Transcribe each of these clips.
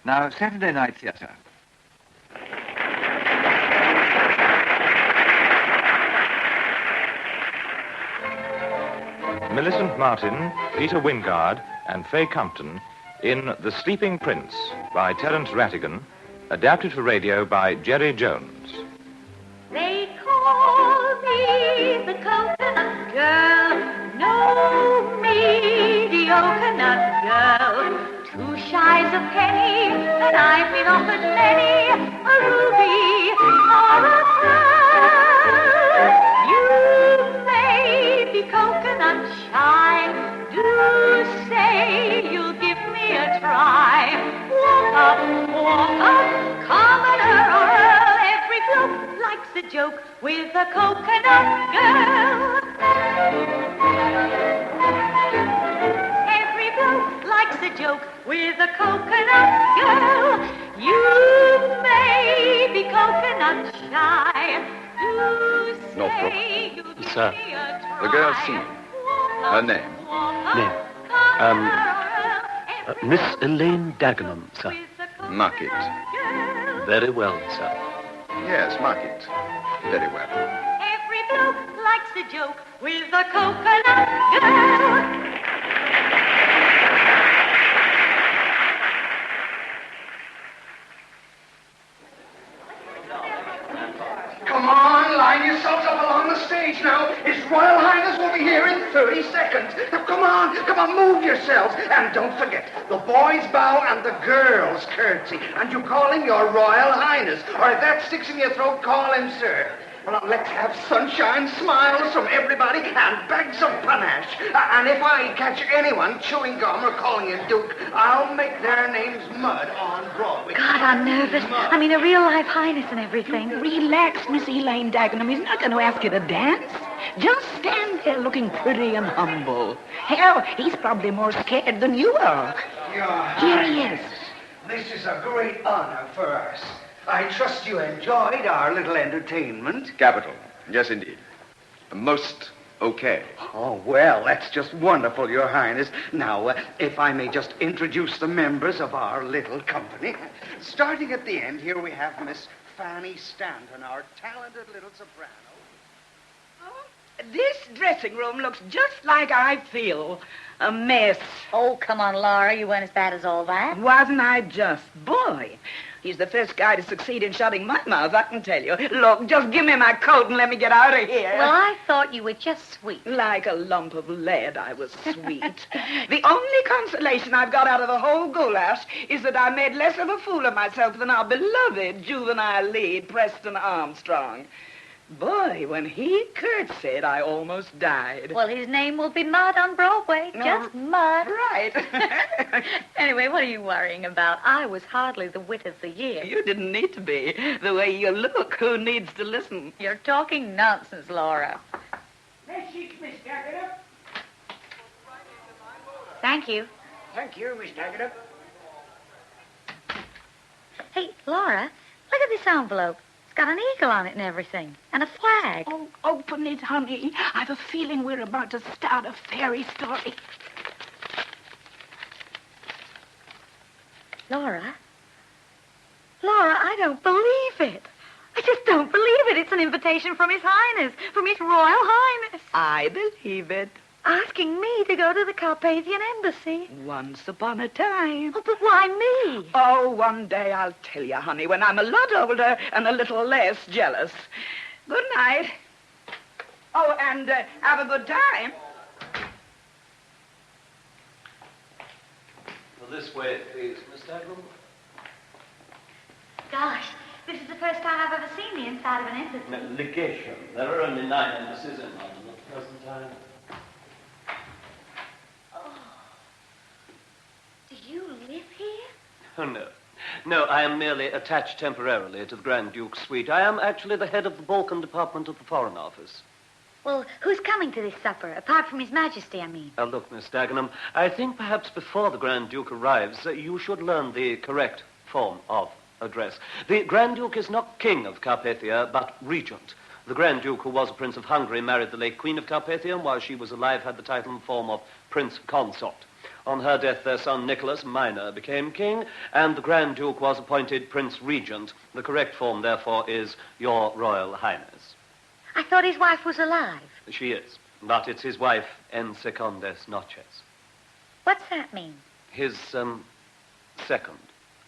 Now, Saturday Night Theatre. Millicent Martin, Peter Wingard, and Fay Compton in The Sleeping Prince by Terence Rattigan, adapted for radio by Jerry Jones. They call me the coconut girl, no mediocre nut girl. 2 shies a penny, and I've been offered many, a ruby or a pearl. You may be coconut shy, do say you'll give me a try. Walk up, commoner or earl, every bloke likes a joke with a coconut girl. Every bloke likes a joke with a coconut girl. You may be coconut shy, do say you'll give Sir. me a try. The girl singing. Her name? Miss Elaine Dagenham, sir. Mark it. Very well, sir. Yes, mark it. Very well. Every bloke likes a joke with a coconut girl. Come on, line yourselves up along the stage now. His Royal Highness will be here in 30 seconds. Now, come on, move yourselves. And don't forget, the boys bow and the girls curtsy. And you call him your Royal Highness. Or if that sticks in your throat, call him sir. Well, now, let's have sunshine, smiles from everybody, and bags of panache. And if I catch anyone chewing gum or calling him Duke, I'll make their names mud on Broadway. God, I'm nervous. I mean, a real-life highness and everything. Relax, Miss Elaine Dagenham. He's not going to ask you to dance. Just stand there looking pretty and humble. Hell, he's probably more scared than you are. Your Here he is. This is a great honor for us. I trust you enjoyed our little entertainment. Capital. Yes, indeed. Most okay. Oh, well, that's just wonderful, Your Highness. Now, if I may just introduce the members of our little company. Starting at the end, here we have Miss Fanny Stanton, our talented little soprano. This dressing room looks just like I feel. A mess. Oh, come on, Laura. You weren't as bad as all that. Wasn't I just? Boy, he's the first guy to succeed in shutting my mouth, I can tell you. Look, just give me my coat and let me get out of here. Well, I thought you were just sweet. Like a lump of lead, I was sweet. The only consolation I've got out of the whole goulash is that I made less of a fool of myself than our beloved juvenile lead, Preston Armstrong. Boy, when he curtsied, I almost died. Well, his name will be Mud on Broadway. Just Mud. Right. Anyway, what are you worrying about? I was hardly the wit of the year. You didn't need to be. The way you look, who needs to listen? You're talking nonsense, Laura. Thank you. Thank you, Miss Dagenham. Hey, Laura, look at this envelope. It's got an eagle on it and everything. And a flag. Oh, open it, honey. I've a feeling we're about to start a fairy story. Laura? Laura, I don't believe it. I just don't believe it. It's an invitation from His Highness, from His Royal Highness. I believe it. Asking me to go to the Carpathian embassy. Once upon a time. Oh, but why me? Oh, one day I'll tell you, honey, when I'm a lot older and a little less jealous. Good night. Oh, and have a good time. Well, this way, please, Miss Dagenham. Gosh, this is the first time I've ever seen the inside of an embassy. No, legation. There are only 9 embassies in London at the present time. Do you live here? Oh, no. No, I am merely attached temporarily to the Grand Duke's suite. I am actually the head of the Balkan department of the Foreign Office. Well, who's coming to this supper, apart from His Majesty, I mean? Look, Miss Dagenham, I think perhaps before the Grand Duke arrives, you should learn the correct form of address. The Grand Duke is not King of Carpathia, but Regent. The Grand Duke, who was a Prince of Hungary, married the late Queen of Carpathia, and while she was alive had the title and form of Prince Consort. On her death, their son Nicholas, minor, became king, and the Grand Duke was appointed Prince Regent. The correct form, therefore, is Your Royal Highness. I thought his wife was alive. She is, but it's his wife, en secondes noches. What's that mean? His, second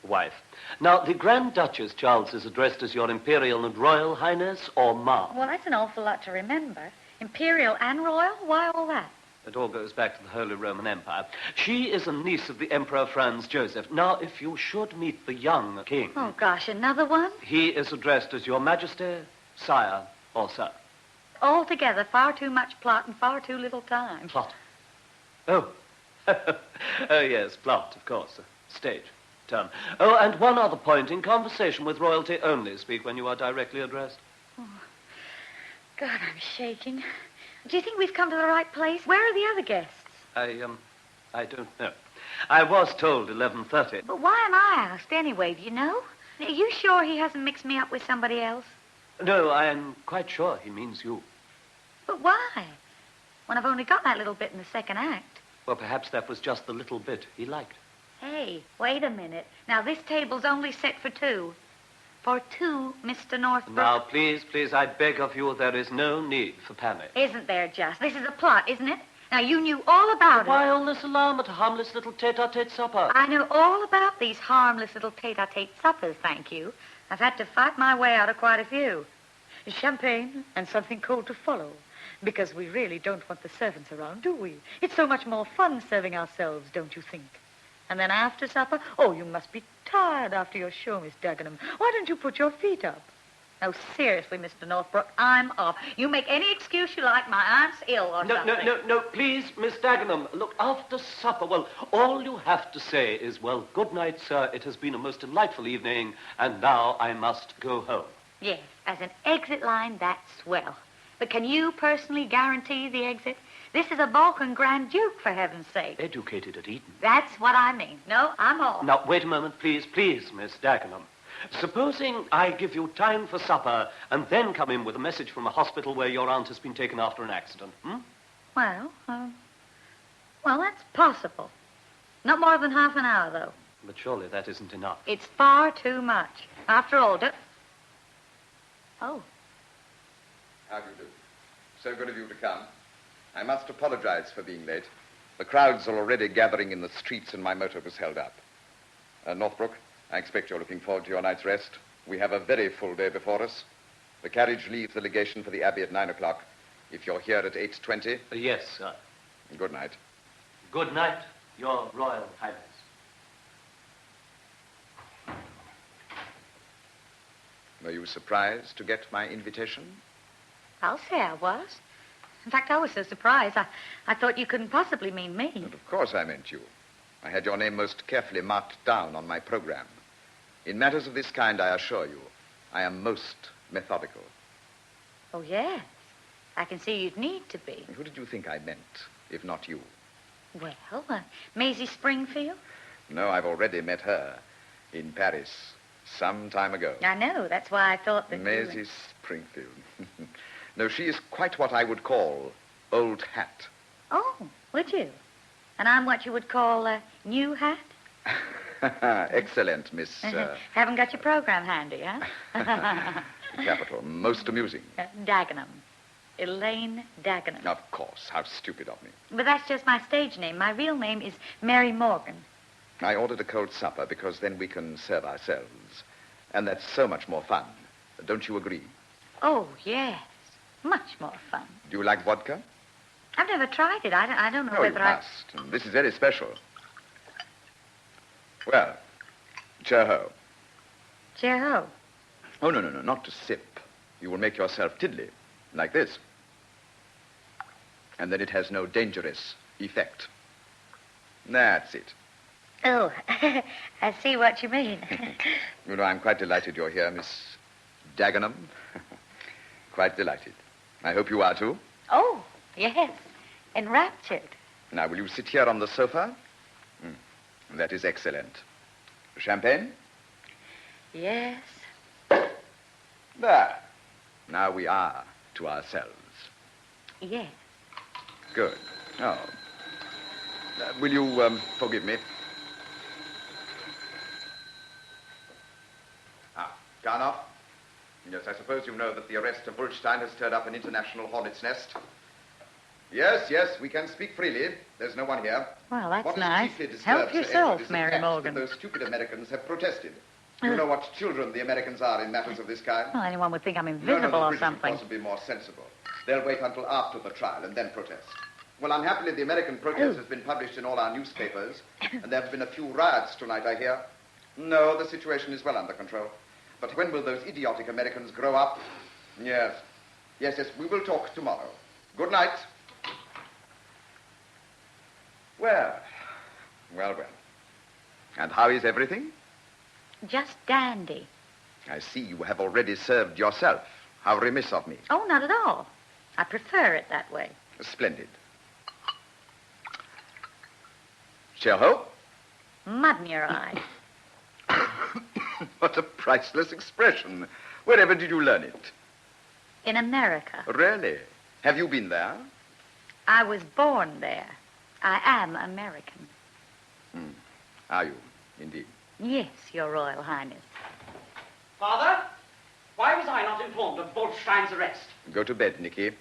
wife. Now, the Grand Duchess, Charles, is addressed as Your Imperial and Royal Highness or Ma. Well, that's an awful lot to remember. Imperial and royal? Why all that? It all goes back to the Holy Roman Empire. She is a niece of the Emperor Franz Joseph. Now, if you should meet the young king... Oh, gosh, another one? He is addressed as Your Majesty, Sire, or Sir. Altogether, far too much plot and far too little time. Plot. Oh. Oh, yes, plot, of course. Stage term. Oh, and one other point. In conversation with royalty, only speak when you are directly addressed. Oh, God, I'm shaking. Do you think we've come to the right place? Where are the other guests? I don't know. I was told 11:30. But why am I asked anyway, do you know? Are you sure he hasn't mixed me up with somebody else? No, I am quite sure he means you. But why? When I've only got that little bit in the second act. Well, perhaps that was just the little bit he liked. Hey, wait a minute. Now, this table's only set for two. For two, Mr. Northbrook. Now, please, I beg of you, there is no need for panic. Isn't there just? This is a plot, isn't it? Now, you knew all about it. Why all this alarm at a harmless little tete-a-tete supper? I know all about these harmless little tete-a-tete suppers, thank you. I've had to fight my way out of quite a few. Champagne and something cold to follow. Because we really don't want the servants around, do we? It's so much more fun serving ourselves, don't you think? And then after supper, oh, you must be tired after your show, Miss Dagenham. Why don't you put your feet up? No, seriously, Mr. Northbrook, I'm off. You make any excuse you like. My aunt's ill or something. No, please, Miss Dagenham. Look, after supper, well, all you have to say is, well, good night, sir. It has been a most delightful evening, and now I must go home. Yes, as an exit line, that's swell. But can you personally guarantee the exit? This is a Balkan Grand Duke, for heaven's sake. Educated at Eton. That's what I mean. No, I'm off. Now, wait a moment, please, Miss Dagenham. Supposing I give you time for supper and then come in with a message from a hospital where your aunt has been taken after an accident, Well, that's possible. Not more than half an hour, though. But surely that isn't enough. It's far too much. After all, Oh. How do you do? So good of you to come. I must apologize for being late. The crowds are already gathering in the streets and my motor was held up. Northbrook, I expect you're looking forward to your night's rest. We have a very full day before us. The carriage leaves the legation for the Abbey at 9 o'clock. If you're here at 8:20... Yes, sir. Good night. Good night, Your Royal Highness. Were you surprised to get my invitation? I'll say I was. In fact, I was so surprised. I thought you couldn't possibly mean me. But of course I meant you. I had your name most carefully marked down on my program. In matters of this kind, I assure you, I am most methodical. Oh, yes. I can see you'd need to be. Who did you think I meant, if not you? Well, Maisie Springfield? No, I've already met her in Paris some time ago. I know. That's why I thought that Maisie Springfield. No, she is quite what I would call old hat. Oh, would you? And I'm what you would call new hat? Excellent, Miss... Haven't got your program handy, huh? Capital. Most amusing. Dagenham. Elaine Dagenham. Of course. How stupid of me. But that's just my stage name. My real name is Mary Morgan. I ordered a cold supper because then we can serve ourselves. And that's so much more fun. Don't you agree? Oh, yes. Much more fun. Do you like vodka? I've never tried it. I don't know Oh, whether you must. This is very special. Well, cheer-ho. Cheer-ho? Oh, no, not to sip. You will make yourself tiddly, like this. And then it has no dangerous effect. That's it. Oh, I see what you mean. You know, I'm quite delighted you're here, Miss Dagenham. Quite delighted. I hope you are, too. Oh, yes. Enraptured. Now, will you sit here on the sofa? That is excellent. Champagne? Yes. There. Now we are to ourselves. Yes. Good. Oh. Will you forgive me? Karnoff? Yes, I suppose you know that the arrest of Bullstein has stirred up an international hornet's nest. Yes, we can speak freely. There's no one here. Well, that's what nice. Help yourself, Mary Morgan. Those stupid Americans have protested. You know what children the Americans are in matters of this kind? Well, anyone would think I'm invisible or something. Possibly more sensible. They'll wait until after the trial and then protest. Well, unhappily, the American protest has been published in all our newspapers, and there have been a few riots tonight, I hear. No, the situation is well under control. But when will those idiotic Americans grow up? Yes, we will talk tomorrow. Good night. Well. And how is everything? Just dandy. I see you have already served yourself. How remiss of me. Oh, not at all. I prefer it that way. Splendid. Shell-ho? Mud in your eye. What a priceless expression. Wherever did you learn it? In America. Really? Have you been there? I was born there. I am American. Are you, indeed? Yes, Your Royal Highness. Father, why was I not informed of Bullstein's arrest? Go to bed, Nicky.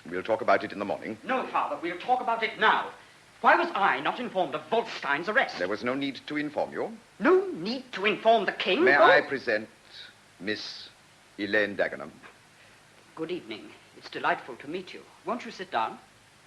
We'll talk about it in the morning. No, Father, we'll talk about it now. Why was I not informed of Bullstein's arrest? There was no need to inform you. No need to inform the king? May I present Miss Elaine Dagenham? Good evening. It's delightful to meet you. Won't you sit down?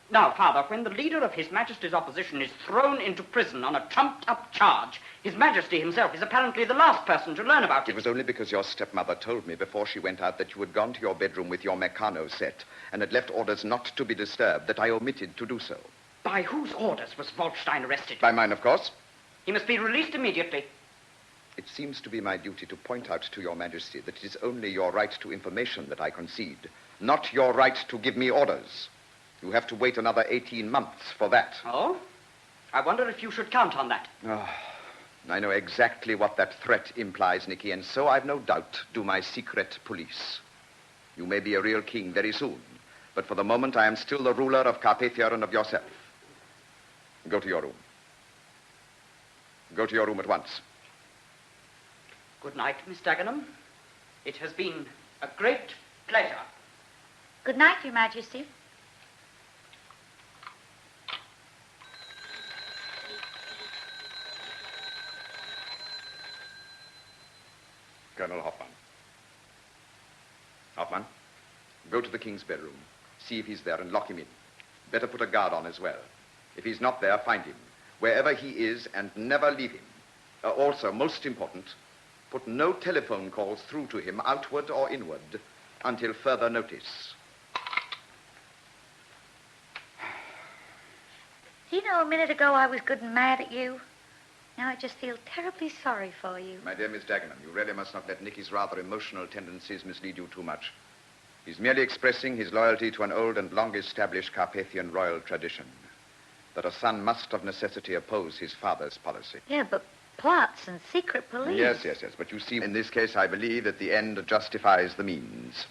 Now, Father, when the leader of His Majesty's opposition is thrown into prison on a trumped-up charge, His Majesty himself is apparently the last person to learn about it. It was only because your stepmother told me before she went out that you had gone to your bedroom with your Meccano set and had left orders not to be disturbed that I omitted to do so. By whose orders was Bullstein arrested? By mine, of course. He must be released immediately. It seems to be my duty to point out to your Majesty that it is only your right to information that I concede, not your right to give me orders. You have to wait another 18 months for that. Oh? I wonder if you should count on that. Oh, I know exactly what that threat implies, Nicky, and so I've no doubt do my secret police. You may be a real king very soon, but for the moment I am still the ruler of Carpathia and of yourself. Go to your room. Go to your room at once. Good night, Miss Dagenham. It has been a great pleasure. Good night, Your Majesty. Colonel Hoffman. Hoffman, go to the king's bedroom. See if he's there and lock him in. Better put a guard on as well. If he's not there, find him. Wherever he is, and never leave him. Also, most important, put no telephone calls through to him, outward or inward, until further notice. Do you know, a minute ago I was good and mad at you? Now I just feel terribly sorry for you. My dear Miss Dagenham, you really must not let Nicky's rather emotional tendencies mislead you too much. He's merely expressing his loyalty to an old and long-established Carpathian royal tradition. That a son must of necessity oppose his father's policy. Yeah, but plots and secret police. Yes. But you see, in this case, I believe that the end justifies the means.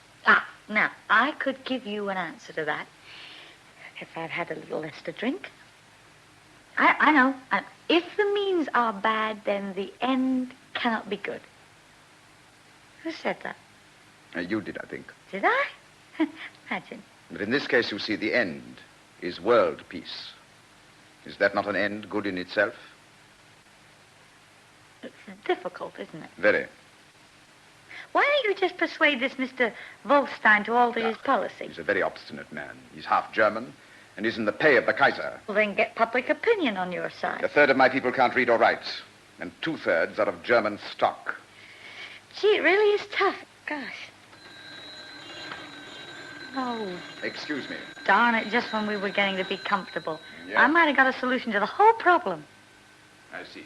Now, I could give you an answer to that if I'd had a little less to drink. I know. If the means are bad, then the end cannot be good. Who said that? You did, I think. Did I? Imagine. But in this case, you see, the end is world peace. Is that not an end good in itself? It's difficult, isn't it? Very. Why don't you just persuade this Mr. Wolfstein to alter his policy? He's a very obstinate man. He's half German and is in the pay of the Kaiser. Well, then get public opinion on your side. A third of my people can't read or write, and 2/3 are of German stock. Gee, it really is tough. Gosh. Oh. Excuse me. Darn it, just when we were getting to be comfortable. Yes? I might have got a solution to the whole problem. I see.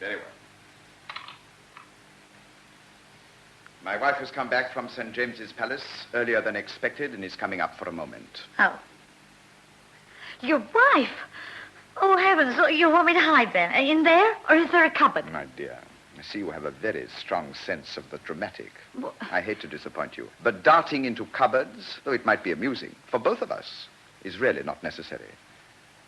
Very well. My wife has come back from St. James's Palace earlier than expected and is coming up for a moment. Oh. Your wife? Oh, heavens. You want me to hide then? In there? Or is there a cupboard? My dear, I see you have a very strong sense of the dramatic. Well, I hate to disappoint you, but darting into cupboards, though it might be amusing for both of us, is really not necessary.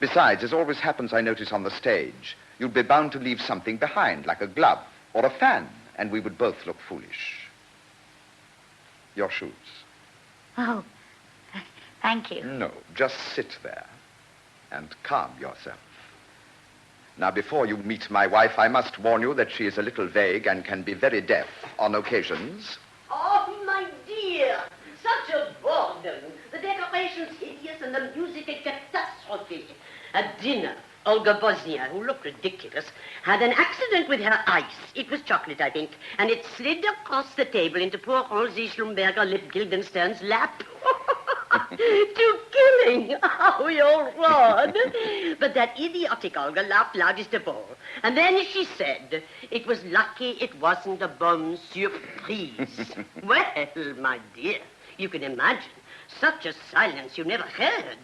Besides, as always happens, I notice on the stage, you'd be bound to leave something behind, like a glove or a fan, and we would both look foolish. Your shoes. Oh, thank you. No, just sit there and calm yourself. Now, before you meet my wife, I must warn you that she is a little vague and can be very deaf on occasions. Oh, my dear, such a boredom. The decorations hideous and the music a catastrophe. At dinner, Olga Bosnia, who looked ridiculous, had an accident with her ice. It was chocolate, I think, and it slid across the table into poor Rosie Schlumberger Lip Guildenstern's lap. To killing. Oh, you're wrong. But that idiotic Olga laughed loudest of all. And then she said, it was lucky it wasn't a bonne surprise. Well, my dear, you can imagine. Such a silence you never heard.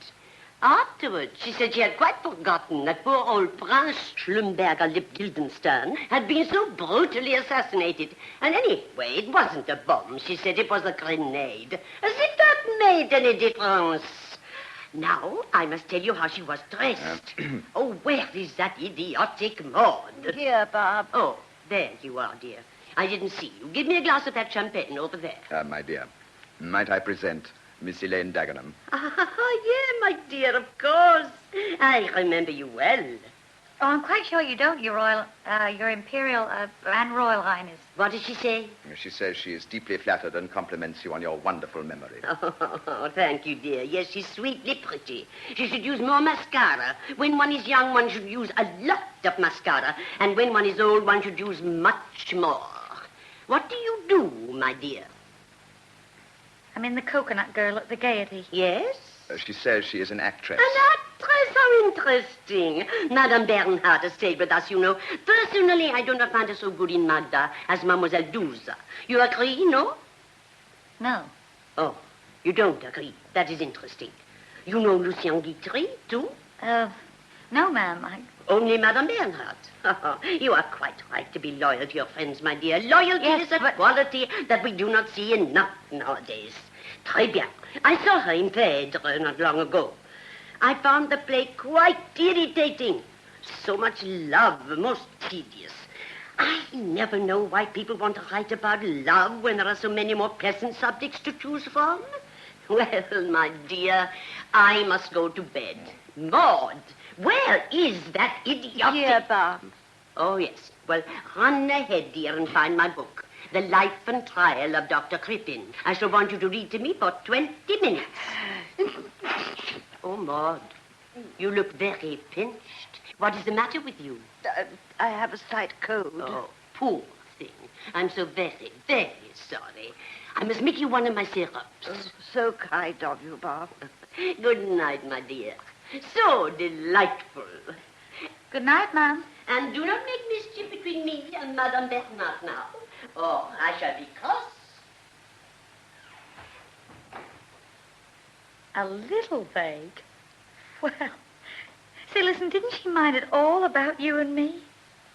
Afterwards, she said she had quite forgotten that poor old Prince Schlumberger Lip Guildenstern had been so brutally assassinated. And anyway, it wasn't a bomb. She said it was a grenade. As if that made any difference. Now, I must tell you how she was dressed. Oh, where is that idiotic Maud? Here, Bob. Oh, there you are, dear. I didn't see you. Give me a glass of that champagne over there. My dear, might I present Miss Elaine Dagenham? Yeah, my dear, of course. I remember you well. Oh, I'm quite sure you don't, Your Imperial and Royal Highness. What did she say? She says she is deeply flattered and compliments you on your wonderful memory. Oh, thank you, dear. Yes, she's sweetly pretty. She should use more mascara. When one is young, one should use a lot of mascara. And when one is old, one should use much more. What do you do, my dear? I'm in the Coconut Girl at the Gaiety. Yes? She says she is an actress. An actress? How interesting. Madame Bernhardt has stayed with us, you know. Personally, I do not find her so good in Magda as Mademoiselle Douze. You agree, no? No. Oh, you don't agree. That is interesting. You know Lucien Guitry, too? No, ma'am. Only Madame Bernhardt. You are quite right to be loyal to your friends, my dear. Loyalty is a quality that we do not see enough nowadays. Très bien. I saw her in Phèdre not long ago. I found the play quite irritating. So much love, most tedious. I never know why people want to write about love when there are so many more pleasant subjects to choose from. Well, my dear, I must go to bed. Maud, where is that idiotic... Here, Bob. Oh, yes. Well, run ahead, dear, and find my book. The Life and Trial of Dr. Crippen. I shall want you to read to me for 20 minutes. Oh, Maud, you look very pinched. What is the matter with you? I have a slight cold. Oh, poor thing. I'm so very, very sorry. I must make you one of my syrups. Oh, so kind of you, Bob. Good night, my dear. So delightful. Good night, ma'am. And do not make mischief between me and Madame Bernhardt now, or I shall be cross. A little vague. Well, say, listen, didn't she mind at all about you and me?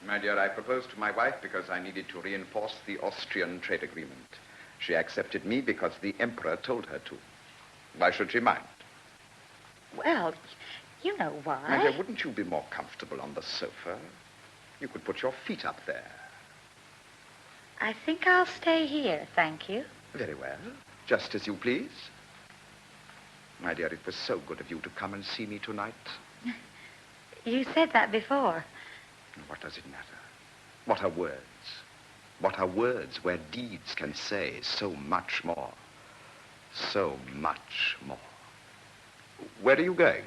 My dear, I proposed to my wife because I needed to reinforce the Austrian trade agreement. She accepted me because the Emperor told her to. Why should she mind? Well, you know why. My dear, wouldn't you be more comfortable on the sofa? You could put your feet up there. I think I'll stay here, thank you. Very well. Just as you please. My dear, it was so good of you to come and see me tonight. You said that before. What does it matter? What are words? What are words where deeds can say so much more? So much more. Where are you going?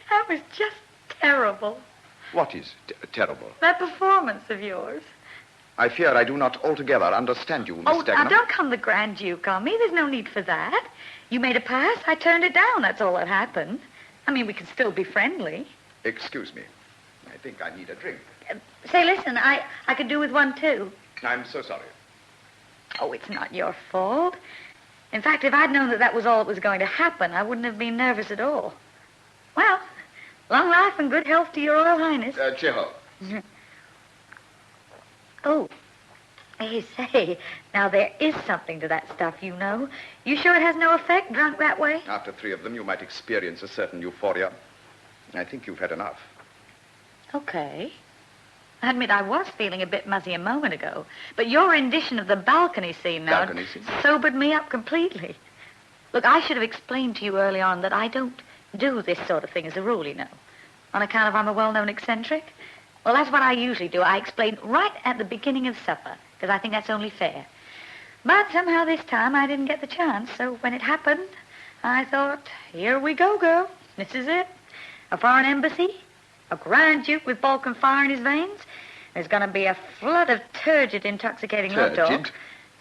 That was just terrible. What is terrible? That performance of yours. I fear I do not altogether understand you, Miss Oh, Dagenham. now don't come the Grand Duke on me. There's no need for that. You made a pass. I turned it down. That's all that happened. I mean, we can still be friendly. Excuse me. I think I need a drink. Say, listen, I could do with one, too. I'm so sorry. Oh, it's not your fault. In fact, if I'd known that was all that was going to happen, I wouldn't have been nervous at all. Well, long life and good health to your Royal Highness. Cheho. Oh, hey, say, now there is something to that stuff, you know. You sure it has no effect, drunk that way? After 3 of them, you might experience a certain euphoria. I think you've had enough. Okay. I admit I was feeling a bit muzzy a moment ago, but your rendition of the balcony scene now Balcony scene? sobered me up completely. Look, I should have explained to you early on that I don't do this sort of thing as a rule, you know, on account of I'm a well-known eccentric. Well, that's what I usually do. I explain right at the beginning of supper, because I think that's only fair. But somehow this time I didn't get the chance, so when it happened, I thought, here we go, girl. This is it. A foreign embassy, a Grand Duke with Balkan fire in his veins. There's going to be a flood of turgid, intoxicating love talk.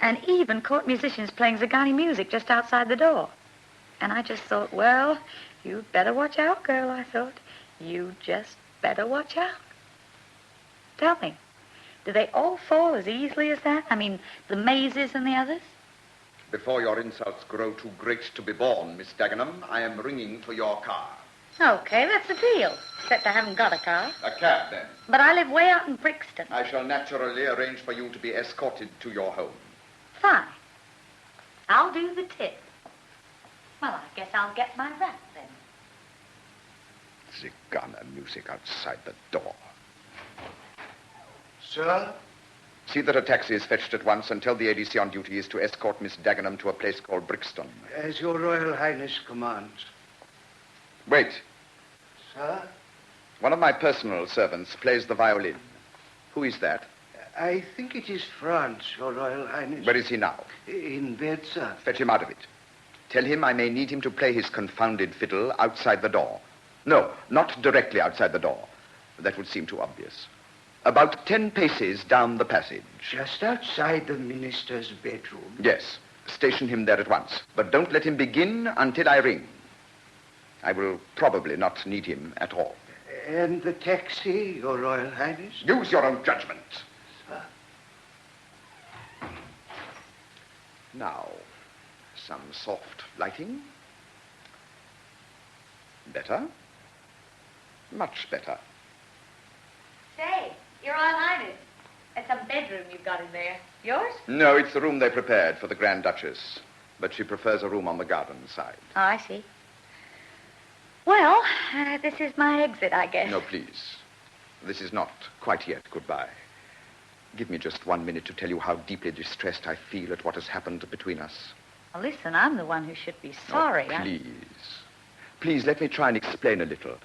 And even court musicians playing Zagani music just outside the door. And I just thought, well, you'd better watch out, girl, I thought. You just better watch out. Tell me, do they all fall as easily as that? I mean, the Mazes and the others? Before your insults grow too great to be borne, Miss Dagenham, I am ringing for your car. Okay, that's the deal. Except I haven't got a car. A cab, then. But I live way out in Brixton. I shall naturally arrange for you to be escorted to your home. Fine. I'll do the tip. Well, I guess I'll get my wrap then. Zagana music outside the door. Sir? See that a taxi is fetched at once and tell the ADC on duty is to escort Miss Dagenham to a place called Brixton. As your Royal Highness commands. Wait. Sir? One of my personal servants plays the violin. Who is that? I think it is France, your Royal Highness. Where is he now? In bed, sir. Fetch him out of it. Tell him I may need him to play his confounded fiddle outside the door. No, not directly outside the door. That would seem too obvious. About 10 paces down the passage. Just outside the minister's bedroom. Yes. Station him there at once. But don't let him begin until I ring. I will probably not need him at all. And the taxi, your Royal Highness? Use your own judgment. Sir. Now, some soft lighting. Better. Much better. Say, Your Royal Highness, that's some bedroom you've got in there. Yours? No, it's the room they prepared for the Grand Duchess. But she prefers a room on the garden side. Oh, I see. Well, this is my exit, I guess. No, please. This is not quite yet goodbye. Give me just 1 minute to tell you how deeply distressed I feel at what has happened between us. Well, listen, I'm the one who should be sorry. Oh, please. Please, let me try and explain a little.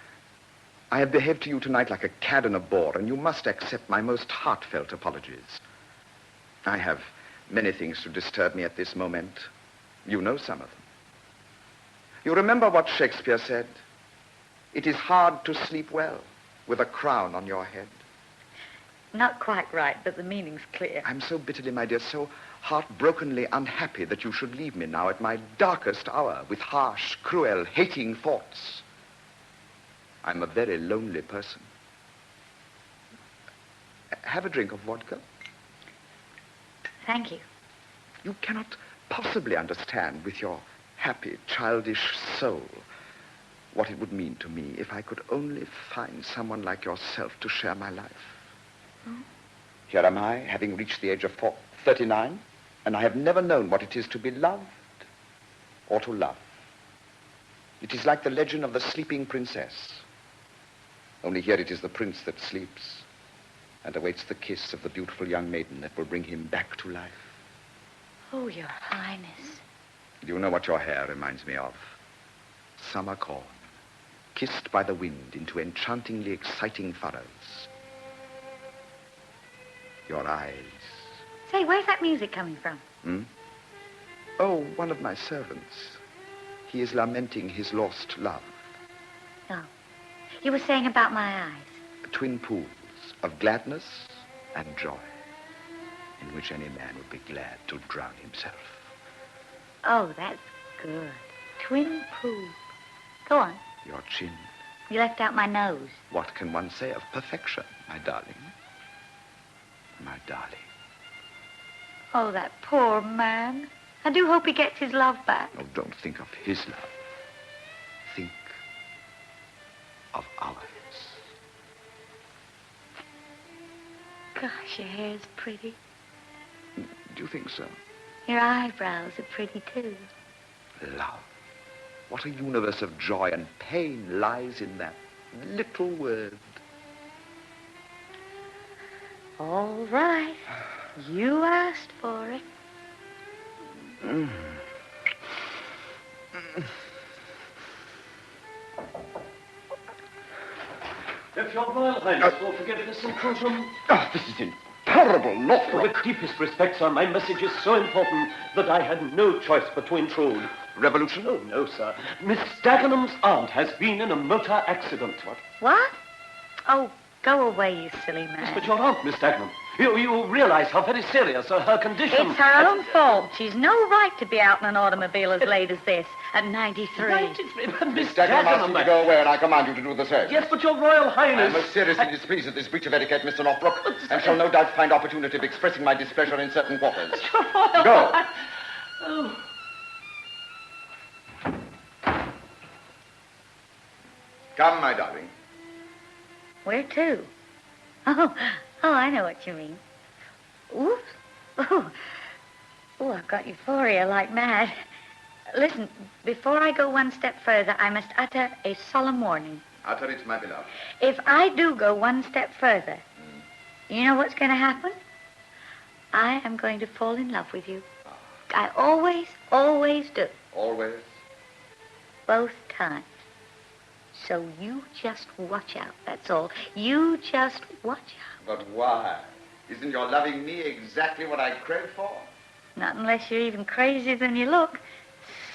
I have behaved to you tonight like a cad and a bore, and you must accept my most heartfelt apologies. I have many things to disturb me at this moment. You know some of them. You remember what Shakespeare said? It is hard to sleep well with a crown on your head. Not quite right, but the meaning's clear. I'm so bitterly, my dear, so heartbrokenly unhappy that you should leave me now at my darkest hour with harsh, cruel, hating thoughts. I'm a very lonely person. Have a drink of vodka. Thank you. You cannot possibly understand with your happy, childish soul what it would mean to me if I could only find someone like yourself to share my life. Hmm? Here am I, having reached the age of 39, and I have never known what it is to be loved or to love. It is like the legend of the sleeping princess. Only here it is the prince that sleeps and awaits the kiss of the beautiful young maiden that will bring him back to life. Oh, Your Highness. Do you know what your hair reminds me of? Summer corn, kissed by the wind into enchantingly exciting furrows. Your eyes. Say, where's that music coming from? Hmm? Oh, one of my servants. He is lamenting his lost love. Oh. You were saying about my eyes. Twin pools of gladness and joy, in which any man would be glad to drown himself. Oh, that's good. Twin pools. Go on. Your chin. You left out my nose. What can one say of perfection, my darling? My darling. Oh, that poor man. I do hope he gets his love back. Oh, don't think of his love. Think of ours. Gosh, your hair's pretty. Do you think so? Your eyebrows are pretty, too. Love. What a universe of joy and pain lies in that little word. All right. You asked for it. If your Royal Highness will forgive this intrusion... Oh, this is intolerable, Northrop. With deepest respect, sir, my message is so important that I had no choice but to intrude. Revolution? Oh, no, sir. Miss Dagenham's aunt has been in a motor accident. What? Oh, go away, you silly man. Yes, but your aunt, Miss Dagenham, you realize how very serious her condition... It's her own fault. She's no right to be out in an automobile as late as this, at 93. 93? But Miss Dagenham asks Dagenham... you to go away, and I command you to do the same. Yes, but your Royal Highness... I am most seriously displeased at this breach of etiquette, Mr. Northbrook, and shall no doubt find opportunity of expressing my displeasure in certain quarters. Your Royal Go. Highness... Oh... Come, my darling. Where to? Oh, I know what you mean. Oops. Oh, I've got euphoria like mad. Listen, before I go one step further, I must utter a solemn warning. Utter it, my beloved. If I do go one step further, you know what's going to happen? I am going to fall in love with you. I always do. Always? Both times. So you just watch out, that's all. You just watch out. But why? Isn't your loving me exactly what I crave for? Not unless you're even crazier than you look.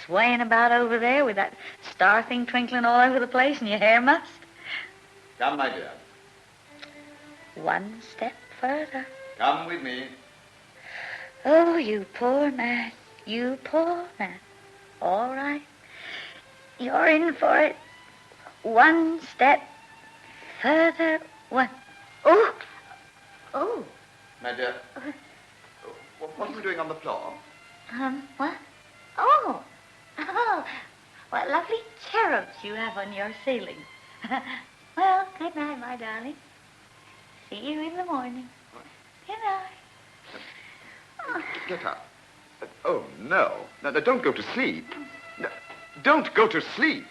Swaying about over there with that star thing twinkling all over the place and your hair mussed. Come, my dear. One step further. Come with me. Oh, you poor man. You poor man. All right. You're in for it. One step further. One. Oh. My dear, what are you doing on the floor? What? Oh. What lovely cherubs you have on your ceiling. Well, good night, my darling. See you in the morning. Good night. Get up. Oh, no. No, don't go to sleep. No, don't go to sleep.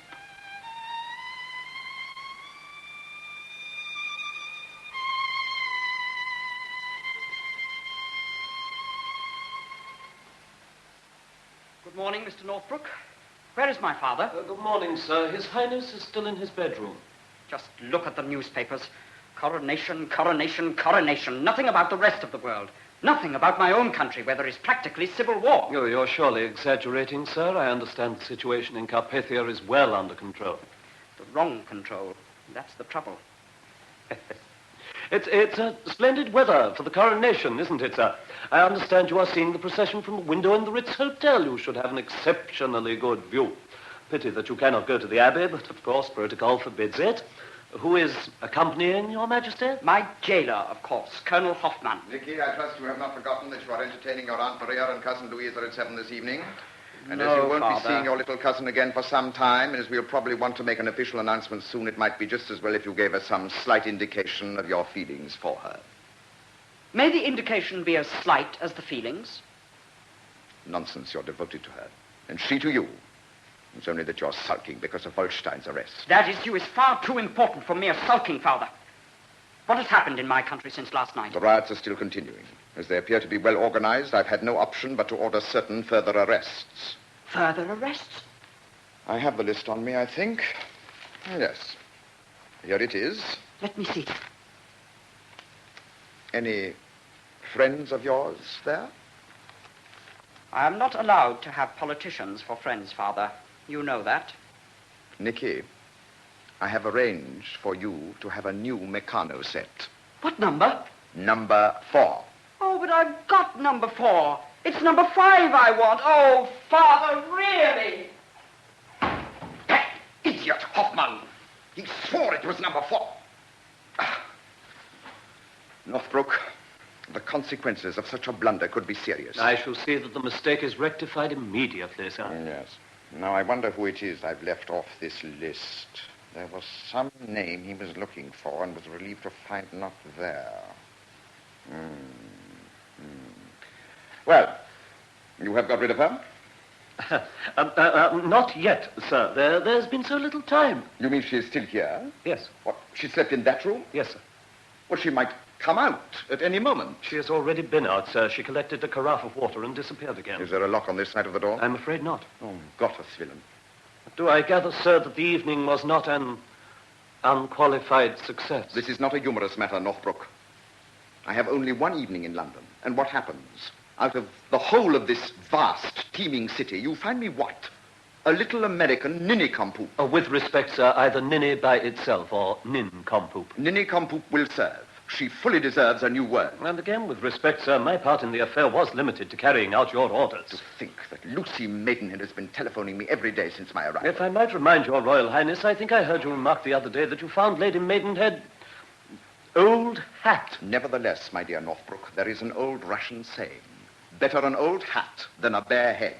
Good morning, Mr. Northbrook. Where is my father? Good morning, sir. His Highness is still in his bedroom. Just look at the newspapers. Coronation, coronation, coronation. Nothing about the rest of the world. Nothing about my own country, where there is practically civil war. You're surely exaggerating, sir. I understand the situation in Carpathia is well under control. The wrong control. That's the trouble. It's splendid weather for the coronation, isn't it, sir? I understand you are seeing the procession from a window in the Ritz Hotel. You should have an exceptionally good view. Pity that you cannot go to the Abbey, but of course protocol forbids it. Who is accompanying your Majesty? My jailer, of course, Colonel Hoffman. Nicky, I trust you have not forgotten that you are entertaining your Aunt Maria and Cousin Louisa at 7 this evening. And No, as you won't Father. be seeing your little cousin again for some time, and as we'll probably want to make an official announcement soon, it might be just as well if you gave us some slight indication of your feelings for her. May the indication be as slight as the feelings? Nonsense, you're devoted to her. And she to you. It's only that you're sulking because of Holstein's arrest. That issue is far too important for mere sulking, Father. What has happened in my country since last night? The riots are still continuing. As they appear to be well organized, I've had no option but to order certain further arrests. Further arrests? I have the list on me, I think. Yes. Here it is. Let me see. Any friends of yours there? I am not allowed to have politicians for friends, Father. You know that. Nicky, I have arranged for you to have a new Meccano set. What number? Number 4. Oh, but I've got number 4. It's number 5 I want. Oh, Father, really? That idiot Hoffman! He swore it was number 4. Northbrook, the consequences of such a blunder could be serious. I shall see that the mistake is rectified immediately, sir. Yes. Now, I wonder who it is I've left off this list. There was some name he was looking for and was relieved to find not there. Well, you have got rid of her? Not yet, sir. There's been so little time. You mean she is still here? Yes. What, she slept in that room? Yes, sir. Well, she might come out at any moment. She has already been out, sir. She collected a carafe of water and disappeared again. Is there a lock on this side of the door? I'm afraid not. Oh, Gottes Willen. Do I gather, sir, that the evening was not an unqualified success? This is not a humorous matter, Northbrook. I have only one evening in London, and what happens? Out of the whole of this vast, teeming city, you find me what? A little American ninny-compoop. With respect, sir, either ninny by itself or nin-compoop. Ninny-compoop will serve. She fully deserves a new word. And again, with respect, sir, my part in the affair was limited to carrying out your orders. To think that Lucy Maidenhead has been telephoning me every day since my arrival. If I might remind your Royal Highness, I think I heard you remark the other day that you found Lady Maidenhead old hat. Nevertheless, my dear Northbrook, there is an old Russian saying, better an old hat than a bare head.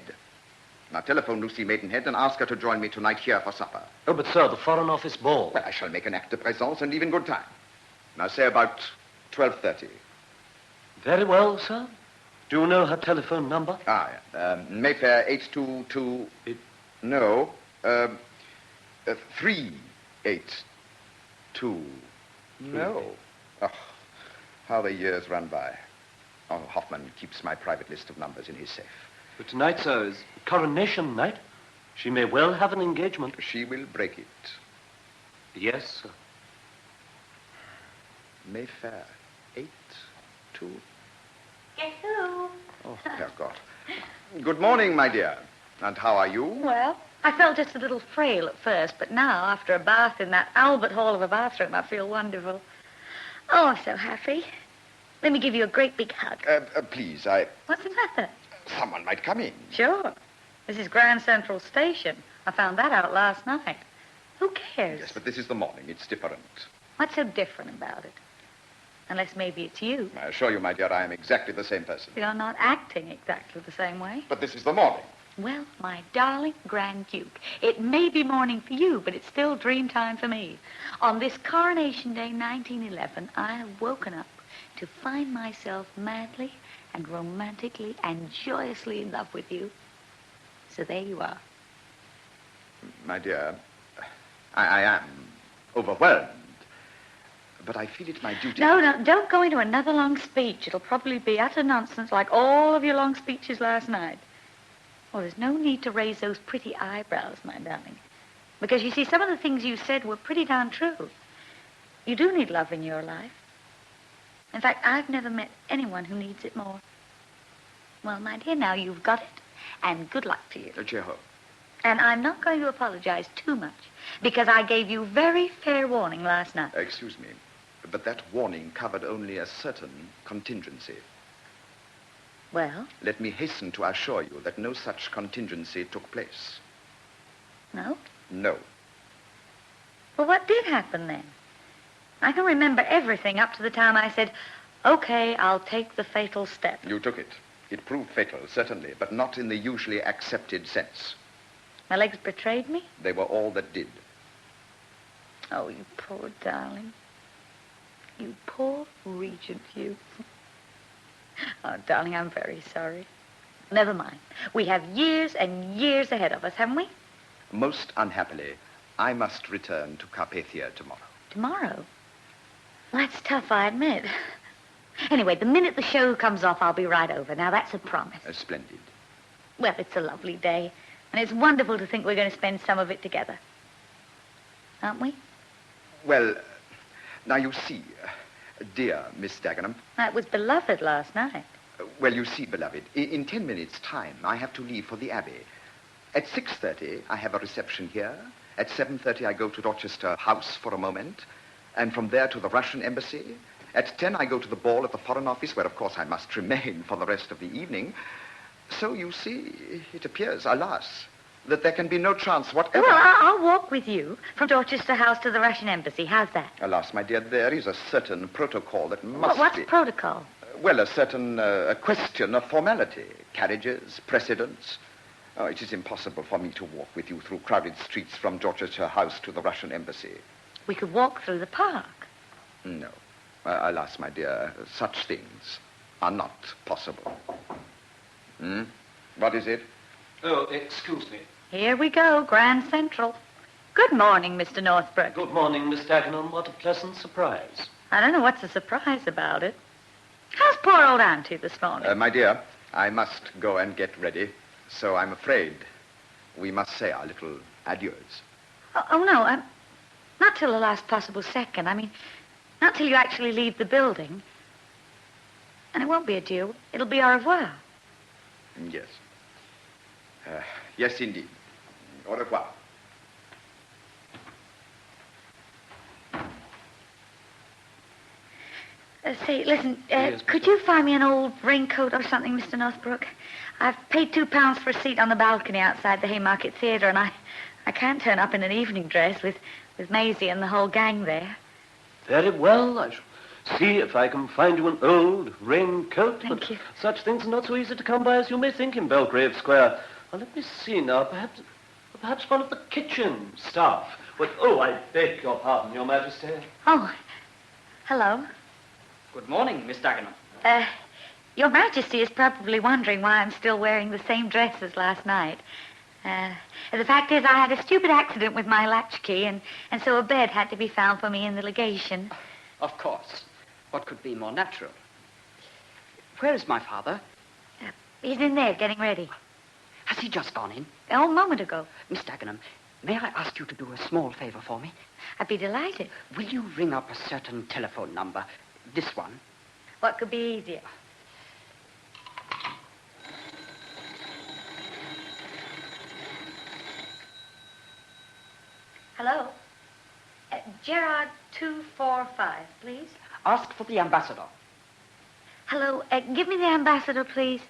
Now telephone Lucy Maidenhead and ask her to join me tonight here for supper. Oh, but sir, the Foreign Office ball. Well, I shall make an acte de présence and leave in good time. Now say about 12:30. Very well, sir. Do you know her telephone number? Ah, yeah. Mayfair 822... No. 382... No. Oh, how the years run by. Oh, Hoffman keeps my private list of numbers in his safe. But tonight, sir, is Coronation night. She may well have an engagement. She will break it. Yes, sir. Mayfair 82... Guess who? Oh, dear God. Good morning, my dear. And how are you? Well, I felt just a little frail at first, but now, after a bath in that Albert Hall of a bathroom, I feel wonderful. Oh, I'm so happy. Let me give you a great big hug. Please, What's the matter? Someone might come in. Sure. This is Grand Central Station. I found that out last night. Who cares? Yes, but this is the morning. It's different. What's so different about it? Unless maybe it's you. I assure you, my dear, I am exactly the same person. You're not acting exactly the same way. But this is the morning. Well, my darling Grand Duke, it may be morning for you, but it's still dream time for me. On this Coronation Day, 1911, I have woken up to find myself madly and romantically and joyously in love with you. So there you are. My dear, I am overwhelmed. But I feel it my duty. No, don't go into another long speech. It'll probably be utter nonsense like all of your long speeches last night. Well, there's no need to raise those pretty eyebrows, my darling. Because, you see, some of the things you said were pretty darn true. You do need love in your life. In fact, I've never met anyone who needs it more. Well, my dear, now you've got it, and good luck to you. Cheer ho. And I'm not going to apologize too much, because I gave you very fair warning last night. Excuse me, but that warning covered only a certain contingency. Well? Let me hasten to assure you that no such contingency took place. No? No. Well, what did happen then? I can remember everything up to the time I said, okay, I'll take the fatal step. You took it. It proved fatal, certainly, but not in the usually accepted sense. My legs betrayed me? They were all that did. Oh, you poor darling. You poor regent, you. Oh, darling, I'm very sorry. Never mind. We have years and years ahead of us, haven't we? Most unhappily, I must return to Carpathia tomorrow. Tomorrow? Well, that's tough, I admit. Anyway, the minute the show comes off, I'll be right over. Now, that's a promise. Splendid. Well, it's a lovely day, and it's wonderful to think we're going to spend some of it together. Aren't we? Well, now you see, dear Miss Dagenham. That was beloved last night. Well, you see, beloved, in 10 minutes' time, I have to leave for the Abbey. At 6:30, I have a reception here. At 7:30, I go to Dorchester House for a moment, and from there to the Russian Embassy. At 10, I go to the ball at the Foreign Office, where, of course, I must remain for the rest of the evening. So, you see, it appears, alas, that there can be no chance whatever. Well, I'll walk with you from Dorchester House to the Russian Embassy. How's that? Alas, my dear, there is a certain protocol that must What's be... protocol? Well, a certain a question of formality. Carriages, precedents. Oh, it is impossible for me to walk with you through crowded streets from Dorchester House to the Russian Embassy. We could walk through the park. No. Alas, my dear, such things are not possible. What is it? Oh, excuse me. Here we go, Grand Central. Good morning, Mr. Northbrook. Good morning, Miss Dagenham. What a pleasant surprise. I don't know what's the surprise about it. How's poor old Auntie this morning? My dear, I must go and get ready, so I'm afraid we must say our little adieus. Oh, no, not till the last possible second. I mean, not till you actually leave the building. And it won't be adieu. It'll be au revoir. Yes. Yes, indeed. Au revoir. Say, listen, Yes, could you find me an old raincoat or something, Mr. Northbrook? I've paid £2 for a seat on the balcony outside the Haymarket Theatre, and I can't turn up in an evening dress with Maisie and the whole gang there. Very well. I shall see if I can find you an old raincoat. Thank you. Such things are not so easy to come by as you may think in Belgrave Square. Well, let me see now. Perhaps one of the kitchen staff. Oh, I beg your pardon, Your Majesty. Oh, hello. Good morning, Miss Dagenham. Your Majesty is probably wondering why I'm still wearing the same dress as last night. The fact is I had a stupid accident with my latchkey, and so a bed had to be found for me in the legation. Of course. What could be more natural? Where is my father? He's in there getting ready. Has he just gone in? A moment ago. Miss Dagenham, may I ask you to do a small favor for me? I'd be delighted. Will you ring up a certain telephone number? This one. What could be easier? Hello? Gerard 245, please. Ask for the ambassador. Hello, give me the ambassador, please.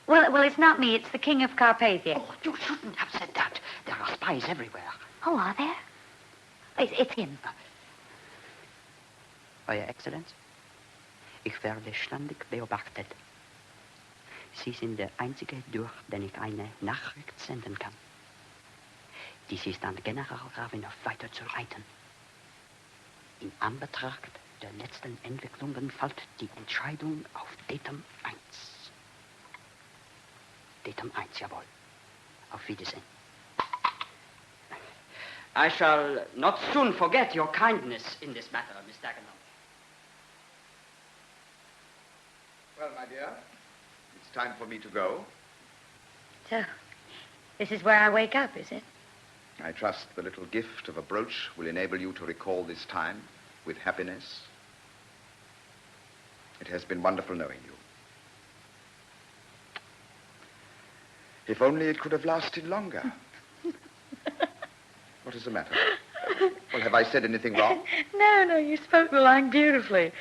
Well, it's not me. It's the King of Carpathia. Oh, you shouldn't have said that. There are spies everywhere. Oh, are there? It's him. Euer Exzellenz, ich werde ständig beobachtet. Sie sind der einzige, durch den ich eine Nachricht senden kann. Dies ist an General Ravenov weiterzuleiten. In Anbetracht der letzten Entwicklungen fällt die Entscheidung auf Datum 1. Datum 1, jawohl. Auf Wiedersehen. I shall not soon forget your kindness in this matter, Miss Dagenham. Well, my dear, it's time for me to go. So, this is where I wake up, is it? I trust the little gift of a brooch will enable you to recall this time with happiness. It has been wonderful knowing you. If only it could have lasted longer. What is the matter? Well, have I said anything wrong? No, you spoke the line beautifully.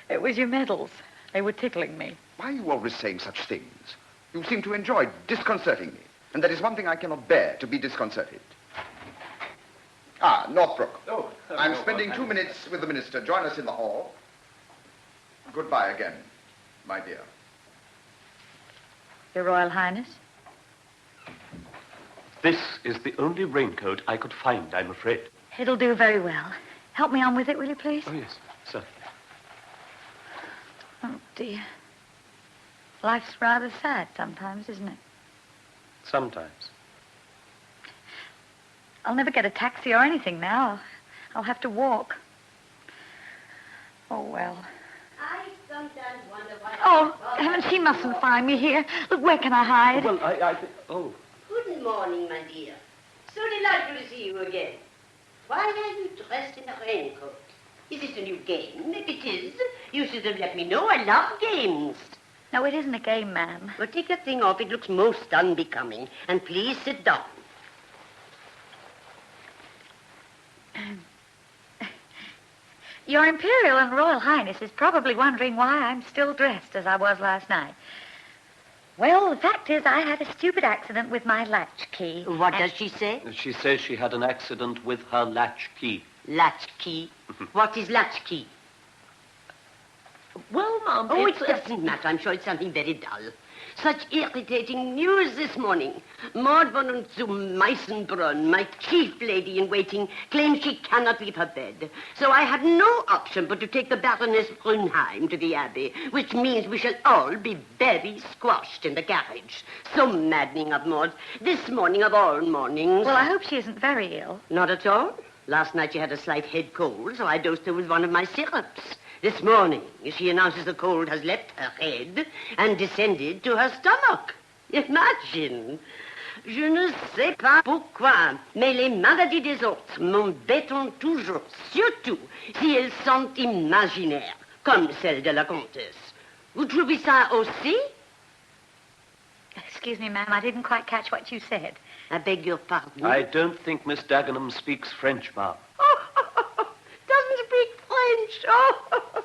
It was your medals. They were tickling me. Why are you always saying such things? You seem to enjoy disconcerting me. And there is one thing I cannot bear, to be disconcerted. Northbrook. Oh. I'm spending 2 minutes with the minister. Join us in the hall. Goodbye again, my dear. Your Royal Highness? This is the only raincoat I could find, I'm afraid. It'll do very well. Help me on with it, will you, please? Oh, yes, certainly. Oh, dear. Life's rather sad sometimes, isn't it? Sometimes. I'll never get a taxi or anything now. I'll have to walk. Oh, well. I sometimes wonder why... Oh, heavens, she mustn't find me here. Look, where can I hide? Well, I oh. Good morning, my dear. So delightful to see you again. Why are you dressed in a raincoat? Is this a new game? If it is, you should have let me know. I love games. No, it isn't a game, ma'am. Well, take that thing off. It looks most unbecoming. And please sit down. Your Imperial and Royal Highness is probably wondering why I'm still dressed as I was last night. Well, the fact is I had a stupid accident with my latchkey. What does she say? She says she had an accident with her latchkey. Latchkey. What is latchkey? Well, Mum, Oh, it doesn't matter. I'm sure it's something very dull. Such irritating news this morning. Maud von zu Meisenbrunn, my chief lady in waiting, claims she cannot leave her bed. So I had no option but to take the Baroness Brunheim to the Abbey, which means we shall all be very squashed in the carriage. So maddening of Maud. This morning of all mornings. Well, I hope she isn't very ill. Not at all. Last night she had a slight head cold, so I dosed her with one of my syrups. This morning, she announces the cold has left her head and descended to her stomach. Imagine. Je ne sais pas pourquoi, mais les maladies des autres m'embêtent toujours, surtout si elles sont imaginaires, comme celle de la comtesse. Vous trouvez ça aussi? Excuse me, ma'am, I didn't quite catch what you said. I beg your pardon. I don't think Miss Dagenham speaks French, Mum. Doesn't speak French. Oh,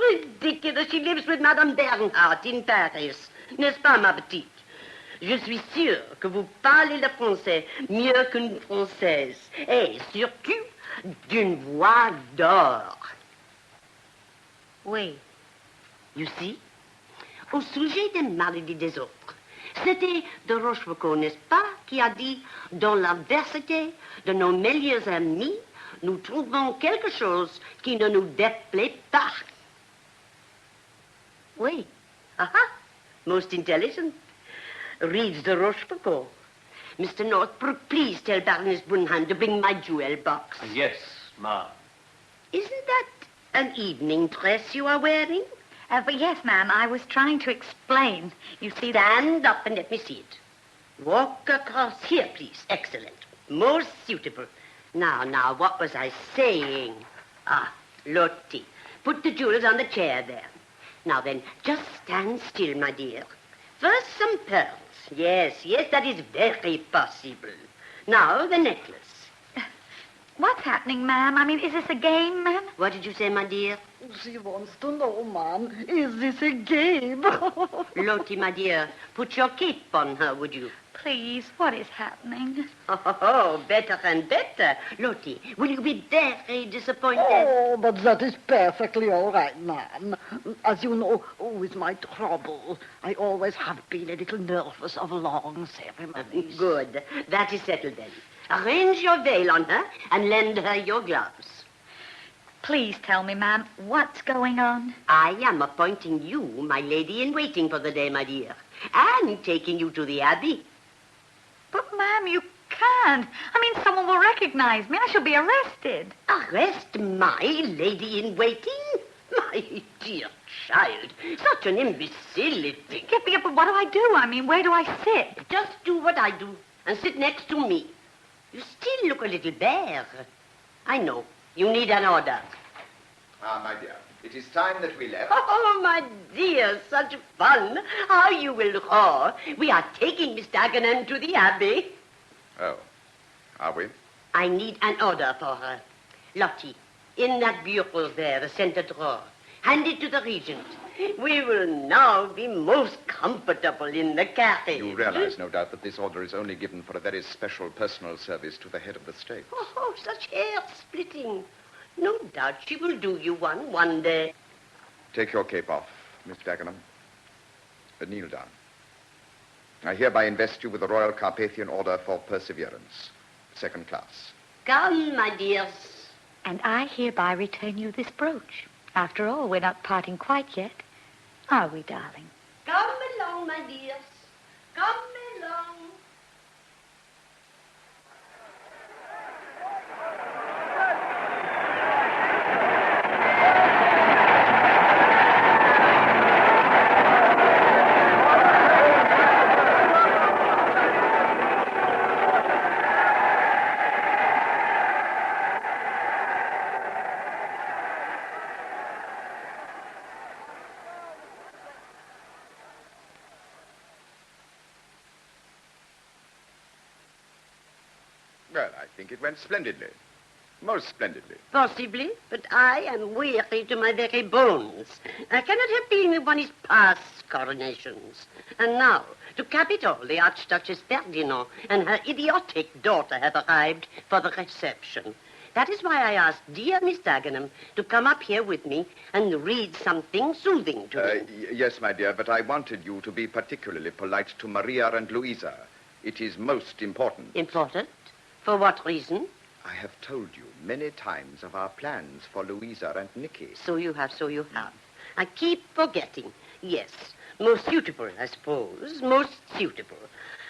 ridiculous. She lives with Madame Bernhardt in Paris. N'est-ce pas, ma petite? Je suis sûre que vous parlez le français mieux qu'une Française. Et surtout, d'une voix d'or. Oui. You see? Au sujet des maladies des autres. C'était de Rochefoucauld, n'est-ce pas, qui a dit « Dans l'adversité de nos meilleurs amis, nous trouvons quelque chose qui ne nous déplaît pas. » Oui. Aha. Most intelligent. Reads the Rochefoucauld. Mr. Northbrook, please tell Baroness Brunheim to bring my jewel box. Yes, Mum. Isn't that an evening dress you are wearing? But yes, ma'am, I was trying to explain. You see that... Stand up and let me see it. Walk across here, please. Excellent. Most suitable. Now, what was I saying? Ah, Lottie. Put the jewels on the chair there. Now then, just stand still, my dear. First, some pearls. Yes, that is very possible. Now, the necklace. What's happening, ma'am? I mean, is this a game, ma'am? What did you say, my dear? She wants to know, Mom, is this a game? Lottie, my dear, put your cape on her, would you? Please, what is happening? Oh, better and better. Lottie, will you be very disappointed? Oh, but that is perfectly all right, Ma'am. As you know, with my trouble, I always have been a little nervous of long ceremonies. Good. That is settled then. Arrange your veil on her and lend her your gloves. Please tell me, ma'am, what's going on? I am appointing you my lady-in-waiting for the day, my dear, and taking you to the Abbey. But, ma'am, you can't. I mean, someone will recognize me. I shall be arrested. Arrest my lady-in-waiting? My dear child, such an imbecility. Yeah, but what do I do? I mean, where do I sit? Just do what I do and sit next to me. You still look a little bare. I know. You need an order. Ah, my dear, it is time that we left. Oh, my dear, such fun. How you will roar. We are taking Miss Dagenham to the Abbey. Oh, are we? I need an order for her. Lottie, in that bureau there, the center drawer. Hand it to the regent. We will now be most comfortable in the carriage. You realize, no doubt, that this order is only given for a very special personal service to the head of the state. Oh, such hair-splitting. No doubt she will do you one day. Take your cape off, Miss Dagenham. Kneel down. I hereby invest you with the Royal Carpathian Order for Perseverance, second class. Come, my dears. And I hereby return you this brooch. After all, we're not parting quite yet. Are we, darling? Come along, my dears. Come along. Well, I think it went splendidly. Most splendidly. Possibly, but I am weary to my very bones. I cannot have been in one of his past coronations. And now, to cap it all, the Archduchess Ferdinand and her idiotic daughter have arrived for the reception. That is why I asked dear Miss Dagenham to come up here with me and read something soothing to me. Yes, my dear, but I wanted you to be particularly polite to Maria and Louisa. It is most important. Important? For what reason? I have told you many times of our plans for Louisa and Nicky. So you have. I keep forgetting. Yes, most suitable, I suppose. Most suitable.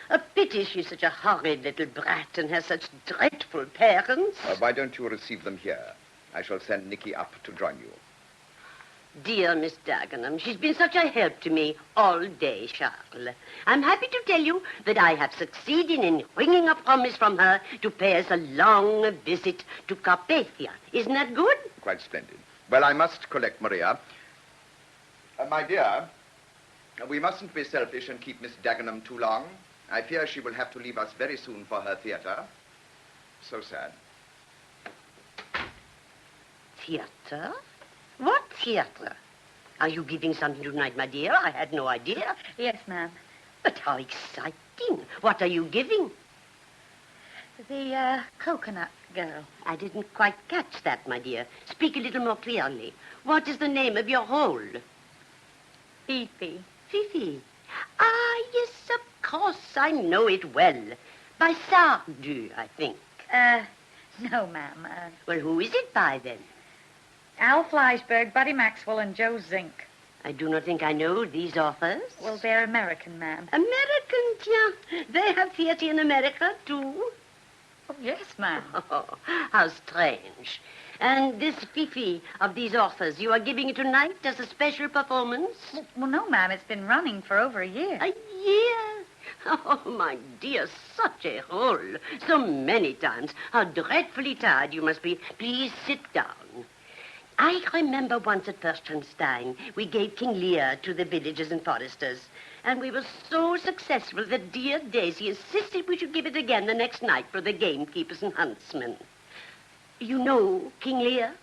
A pity she's such a horrid little brat and has such dreadful parents. Why don't you receive them here? I shall send Nicky up to join you. Dear Miss Dagenham, she's been such a help to me all day, Charles. I'm happy to tell you that I have succeeded in wringing a promise from her to pay us a long visit to Carpathia. Isn't that good? Quite splendid. Well, I must collect Maria. My dear, we mustn't be selfish and keep Miss Dagenham too long. I fear she will have to leave us very soon for her theater. So sad. Theater? What theater? Are you giving something tonight, my dear? I had no idea. Yes, ma'am. But how exciting. What are you giving? The coconut girl. I didn't quite catch that, my dear. Speak a little more clearly. What is the name of your role? Fifi. Fifi. Ah, yes, of course. I know it well. By Sardou, I think. No, ma'am. Well, who is it by, then? Al Fleisberg, Buddy Maxwell, and Joe Zink. I do not think I know these authors. Well, they're American, ma'am. American, tiens. They have theater in America, too? Oh, yes, ma'am. Oh, how strange. And this Fifi of these authors, you are giving it tonight as a special performance? Well, no, ma'am. It's been running for over a year. A year? Oh, my dear, such a role. So many times. How dreadfully tired you must be. Please sit down. I remember once at Fürstenstein, we gave King Lear to the villagers and foresters. And we were so successful that dear Daisy insisted we should give it again the next night for the gamekeepers and huntsmen. You know King Lear?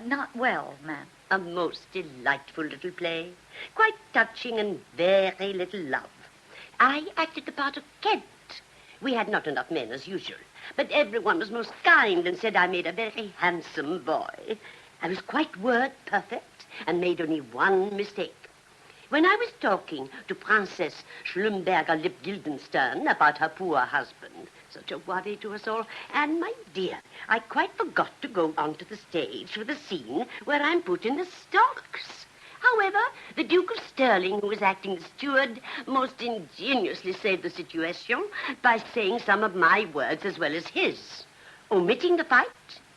Not well, ma'am. A most delightful little play. Quite touching and very little love. I acted the part of Kenneth. We had not enough men as usual, but everyone was most kind and said I made a very handsome boy. I was quite word perfect and made only one mistake. When I was talking to Princess Schlumberger-Lipp-Guildenstern about her poor husband, such a worry to us all, and my dear, I quite forgot to go onto the stage for the scene where I'm put in the stocks. However, the Duke of Stirling, who was acting the steward, most ingeniously saved the situation by saying some of my words as well as his, omitting the fight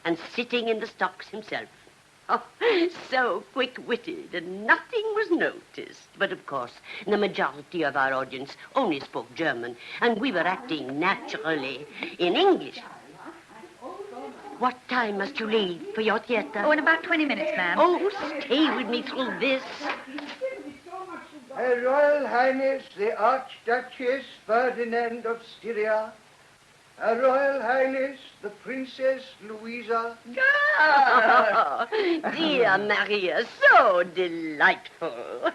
and sitting in the stocks himself. Oh, so quick-witted, and nothing was noticed. But, of course, the majority of our audience only spoke German, and we were acting naturally in English. What time must you leave for your theater? Oh, in about 20 minutes, ma'am. Oh, stay with me through this. Her Royal Highness, the Archduchess Ferdinand of Styria. Her Royal Highness, the Princess Louisa. Oh, dear Maria, so delightful.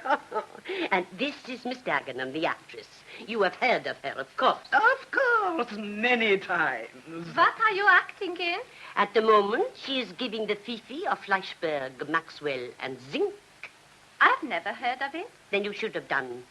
And this is Miss Dagenham, the actress. You have heard of her, of course. Of course, many times. What are you acting in? At the moment, she is giving the Fifi of Fleischberg, Maxwell, and Zink. I've never heard of it. Then you should have done.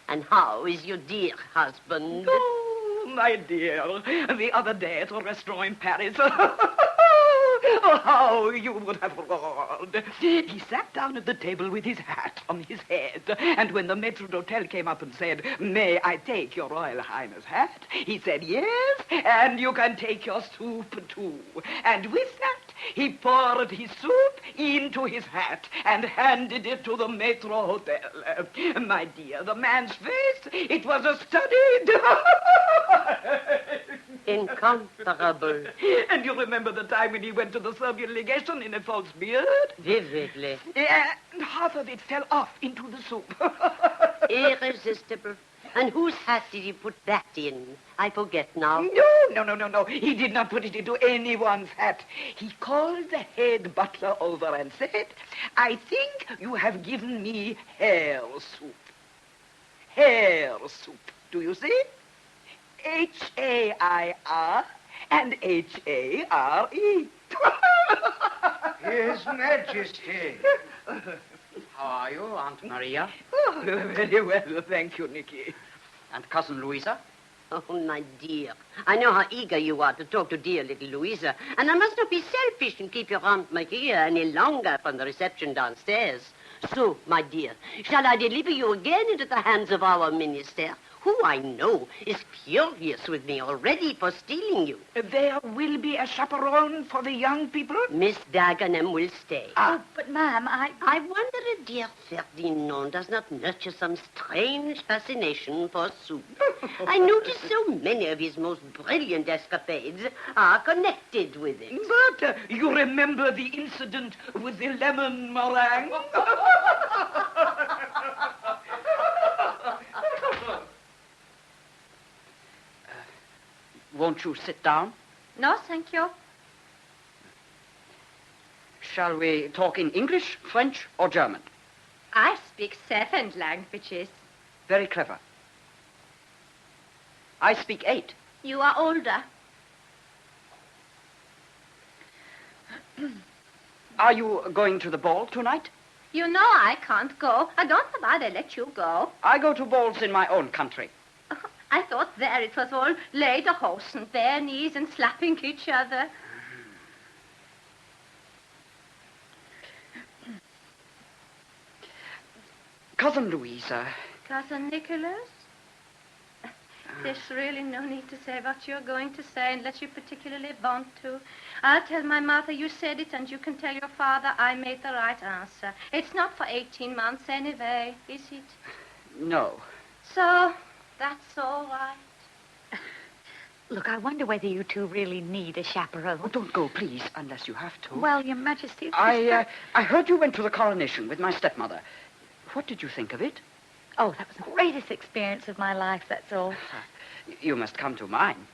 And how is your dear husband? Oh, my dear, the other day at a restaurant in Paris. Oh, how you would have roared. He sat down at the table with his hat on his head, and when the maître d'hôtel came up and said, "May I take your Royal Highness hat?" he said, "Yes, and you can take your soup, too." And with that, he poured his soup into his hat and handed it to the maître d'hôtel. My dear, the man's face, it was a study. Incomparable. And you remember the time when he went to the Serbian legation in a false beard? Vividly. And half of it fell off into the soup. Irresistible. And whose hat did he put that in? I forget now. No. He did not put it into anyone's hat. He called the head butler over and said, "I think you have given me hair soup." Hair soup. Do you see? Hair, And H-A-R-E. His Majesty. How are you, Aunt Maria? Oh, very well, thank you, Nicky. And Cousin Louisa? Oh, my dear. I know how eager you are to talk to dear little Louisa, and I must not be selfish and keep your Aunt Maria any longer from the reception downstairs. So, my dear, shall I deliver you again into the hands of our minister, who I know is furious with me already for stealing you? There will be a chaperone for the young people? Miss Dagenham will stay. Oh, but, ma'am, I wonder if dear Ferdinand does not nurture some strange fascination for soup. I notice so many of his most brilliant escapades are connected with it. But you remember the incident with the lemon meringue? Won't you sit down? No, thank you. Shall we talk in English, French, or German? I speak 7 languages. Very clever. I speak 8. You are older. Are you going to the ball tonight? You know I can't go. I don't know why they let you go. I go to balls in my own country. I thought there it was all lederhosen and bare knees and slapping each other. Cousin Louisa. Cousin Nicholas? There's really no need to say what you're going to say unless you particularly want to. I'll tell my mother you said it, and you can tell your father I made the right answer. It's not for 18 months anyway, is it? No. So, that's all right. Look, I wonder whether you two really need a chaperone. Oh, don't go, please, unless you have to. Well, Your Majesty... I heard you went to the coronation with my stepmother. What did you think of it? Oh, that was the greatest experience of my life, that's all. You must come to mine.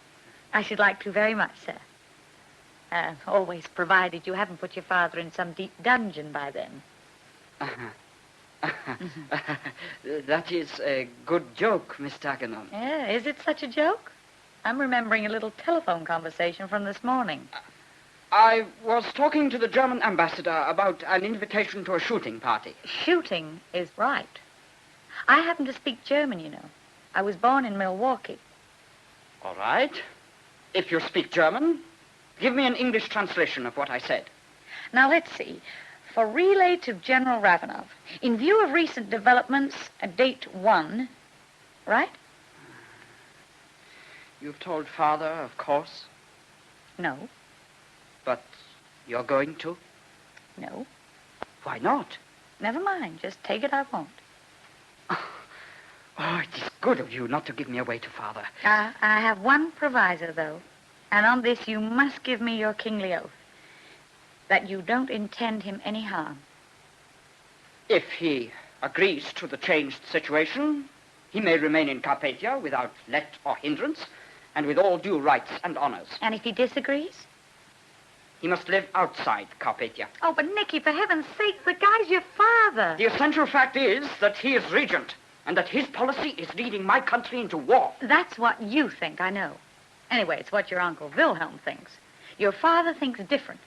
I should like to very much, sir. Always provided you haven't put your father in some deep dungeon by then. That is a good joke, Miss Dagenham. Yeah, is it such a joke? I'm remembering a little telephone conversation from this morning. I was talking to the German ambassador about an invitation to a shooting party. Shooting is right. I happen to speak German, you know. I was born in Milwaukee. All right. If you speak German, give me an English translation of what I said. Now, let's see. For relay to General Ravenov, in view of recent developments, date 1, right? You've told Father, of course. No. But you're going to? No. Why not? Never mind. Just take it I won't. Oh, it is good of you not to give me away to Father. I have one proviso, though. And on this you must give me your kingly oath. That you don't intend him any harm. If he agrees to the changed situation, he may remain in Carpathia without let or hindrance, and with all due rights and honors. And if he disagrees? He must live outside Carpathia. Oh, but Nicky, for heaven's sake, the guy's your father. The essential fact is that he is regent, and that his policy is leading my country into war. That's what you think, I know. Anyway, it's what your Uncle Wilhelm thinks. Your father thinks different.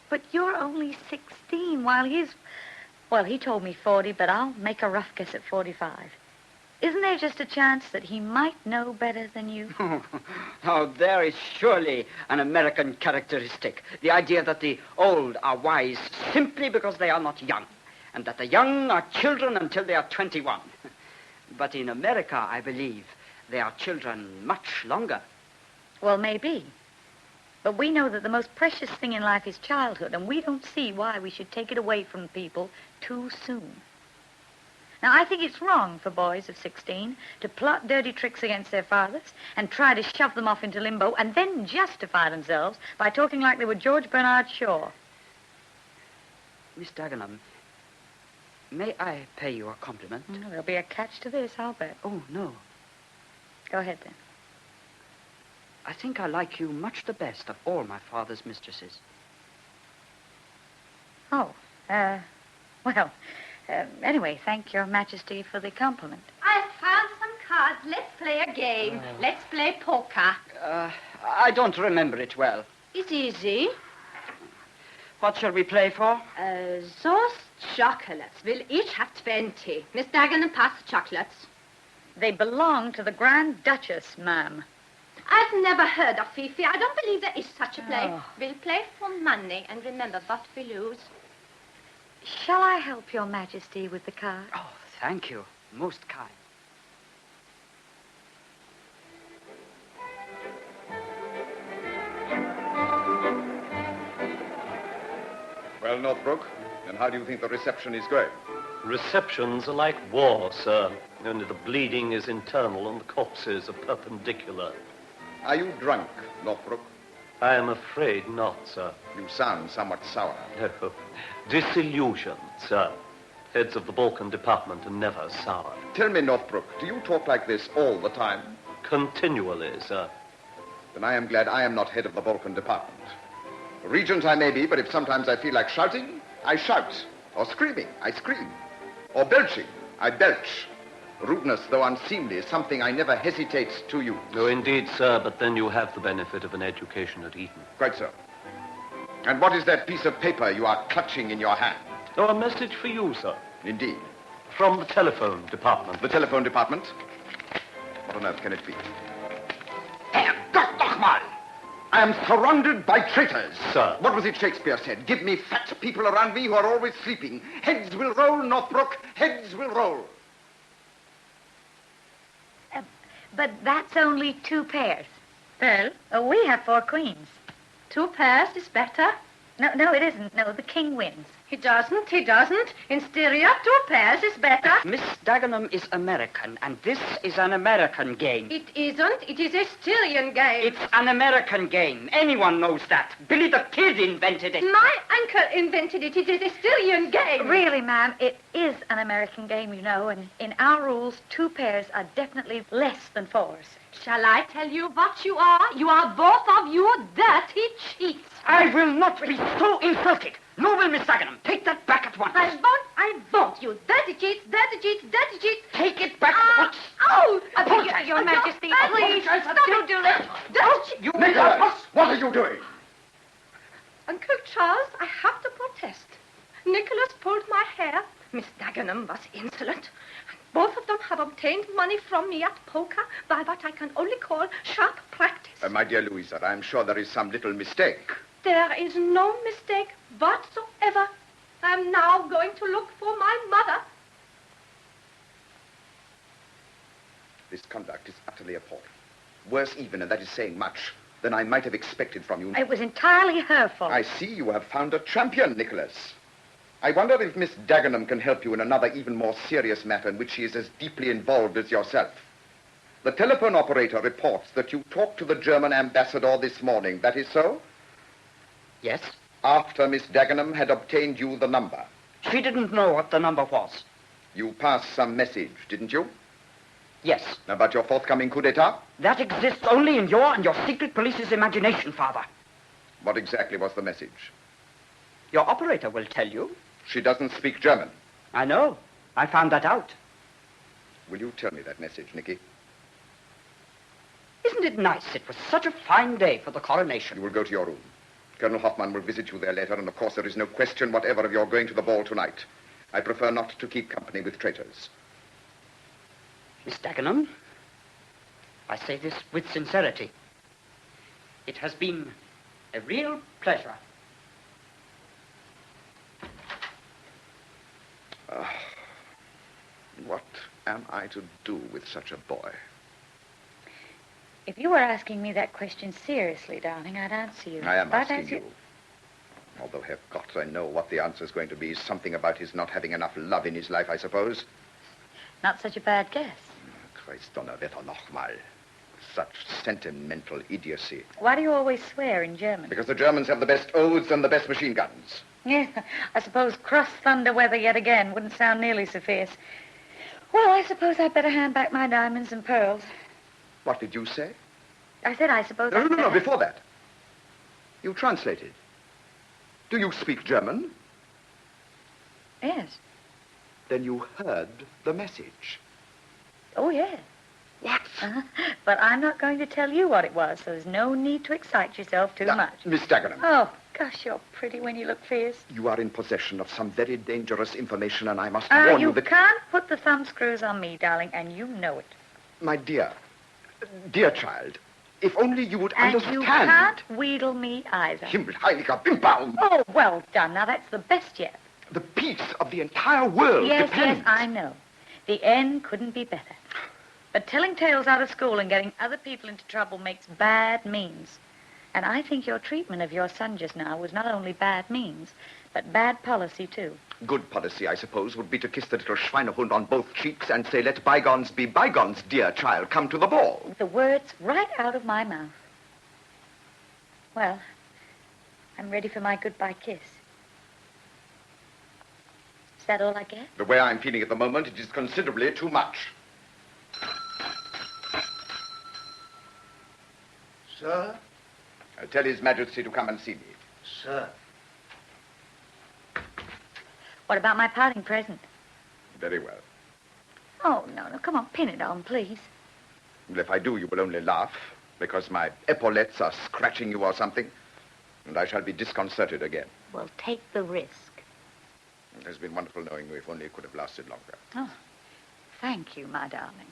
But you're only 16, while well, he told me 40, but I'll make a rough guess at 45. Isn't there just a chance that he might know better than you? Oh, there is surely an American characteristic. The idea that the old are wise simply because they are not young, and that the young are children until they are 21. But in America, I believe, they are children much longer. Well, maybe. But we know that the most precious thing in life is childhood, and we don't see why we should take it away from people too soon. Now, I think it's wrong for boys of 16 to plot dirty tricks against their fathers and try to shove them off into limbo and then justify themselves by talking like they were George Bernard Shaw. Miss Dagenham, may I pay you a compliment? There'll be a catch to this, I'll bet. Oh, no. Go ahead, then. I think I like you much the best of all my father's mistresses. Oh, anyway, thank Your Majesty for the compliment. I found some cards. Let's play a game. Let's play poker. I don't remember it well. It's easy. What shall we play for? Those chocolates will each have 20. Miss Dagenham, pass the chocolates. They belong to the Grand Duchess, ma'am. I've never heard of Fifi. I don't believe there is such a play. Oh. We'll play for money, and remember, what we lose. Shall I help your Majesty with the card? Oh, thank you. Most kind. Well, Northbrook, and how do you think the reception is going? Receptions are like war, sir. Only the bleeding is internal and the corpses are perpendicular. Are you drunk, Northbrook? I am afraid not, sir. You sound somewhat sour. No. Disillusioned, sir. Heads of the Balkan department are never sour. Tell me, Northbrook, do you talk like this all the time? Continually, sir. Then I am glad I am not head of the Balkan department. Regent I may be, but if sometimes I feel like shouting, I shout. Or screaming, I scream. Or belching, I belch. Rudeness, though unseemly, is something I never hesitate to use. No, indeed, sir, but then you have the benefit of an education at Eton. Quite so. And what is that piece of paper you are clutching in your hand? Oh, a message for you, sir. Indeed. From the telephone department. The telephone department? What on earth can it be? Herr Gott nochmal! I am surrounded by traitors. Sir. What was it Shakespeare said? Give me fat people around me who are always sleeping. Heads will roll, Northbrook. Heads will roll. But that's only 2 pairs. Well, we have 4 queens. 2 pairs is better. No, it isn't. No, the king wins. He doesn't. In stereo, 2 pairs is better. Miss Dagenham is American, and this is an American game. It isn't. It is a Styrian game. It's an American game. Anyone knows that. Billy the Kid invented it. My uncle invented it. It is a Styrian game. Really, ma'am, it is an American game, you know, and in our rules, 2 pairs are definitely less than 4s. Shall I tell you what you are? You are both of you dirty cheats. I will not be so insulted. No, will Miss Dagenham. Take that back at once. I won't. You dirty cheats. Take it back at once. Oh! Your Majesty, please, don't do that. You Nicholas, what are you doing? Uncle Charles, I have to protest. Nicholas pulled my hair. Miss Dagenham was insolent. Both of them have obtained money from me at poker by what I can only call sharp practice. My dear Louisa, I'm sure there is some little mistake. There is no mistake whatsoever. I am now going to look for my mother. This conduct is utterly appalling. Worse even, and that is saying much, than I might have expected from you. It was entirely her fault. I see you have found a champion, Nicholas. I wonder if Miss Dagenham can help you in another even more serious matter in which she is as deeply involved as yourself. The telephone operator reports that you talked to the German ambassador this morning. That is so? Yes? After Miss Dagenham had obtained you the number. She didn't know what the number was. You passed some message, didn't you? Yes. About your forthcoming coup d'etat? That exists only in your and your secret police's imagination, Father. What exactly was the message? Your operator will tell you. She doesn't speak German. I know. I found that out. Will you tell me that message, Nicky? Isn't it nice? It was such a fine day for the coronation. You will go to your room. Colonel Hoffman will visit you there later, and of course there is no question whatever of your going to the ball tonight. I prefer not to keep company with traitors. Miss Dagenham, I say this with sincerity. It has been a real pleasure. What am I to do with such a boy? If you were asking me that question seriously, darling, I'd answer you. I am But asking as you. Although, Herrgott, I know what the answer is going to be. Something about his not having enough love in his life, I suppose. Not such a bad guess. Christ donnerwetter nochmal. Such sentimental idiocy. Why do you always swear in German? Because the Germans have the best oaths and the best machine guns. Yeah, I suppose cross thunder weather yet again wouldn't sound nearly so fierce. Well, I suppose I'd better hand back my diamonds and pearls. What did you say? I said I suppose No, I'd no, better... before that. You translated. Do you speak German? Yes. Then you heard the message. Oh, yes. What? But I'm not going to tell you what it was, so there's no need to excite yourself too much. Miss Dagenham. Oh, gosh, you're pretty when you look fierce. You are in possession of some very dangerous information, and I must warn you You that... can't put the thumbscrews on me, darling, and you know it. My dear child, if only you would And understand... you can't wheedle me either. Himmel, Heiliger Bimbaum! Oh, well done. Now, that's the best yet. The peace of the entire world Yes, depends... yes, I know. The end couldn't be better. But telling tales out of school and getting other people into trouble makes bad means. And I think your treatment of your son just now was not only bad means, but bad policy, too. Good policy, I suppose, would be to kiss the little Schweinehund on both cheeks and say, let bygones be bygones, dear child. Come to the ball. The words right out of my mouth. Well, I'm ready for my goodbye kiss. Is that all I get? The way I'm feeling at the moment, it is considerably too much. Sir? Tell His Majesty to come and see me. Sir. What about my parting present? Very well. Oh, no, come on, pin it on, please. Well, if I do, you will only laugh, because my epaulettes are scratching you or something, and I shall be disconcerted again. Well, take the risk. It has been wonderful knowing you, if only it could have lasted longer. Oh, thank you, my darling.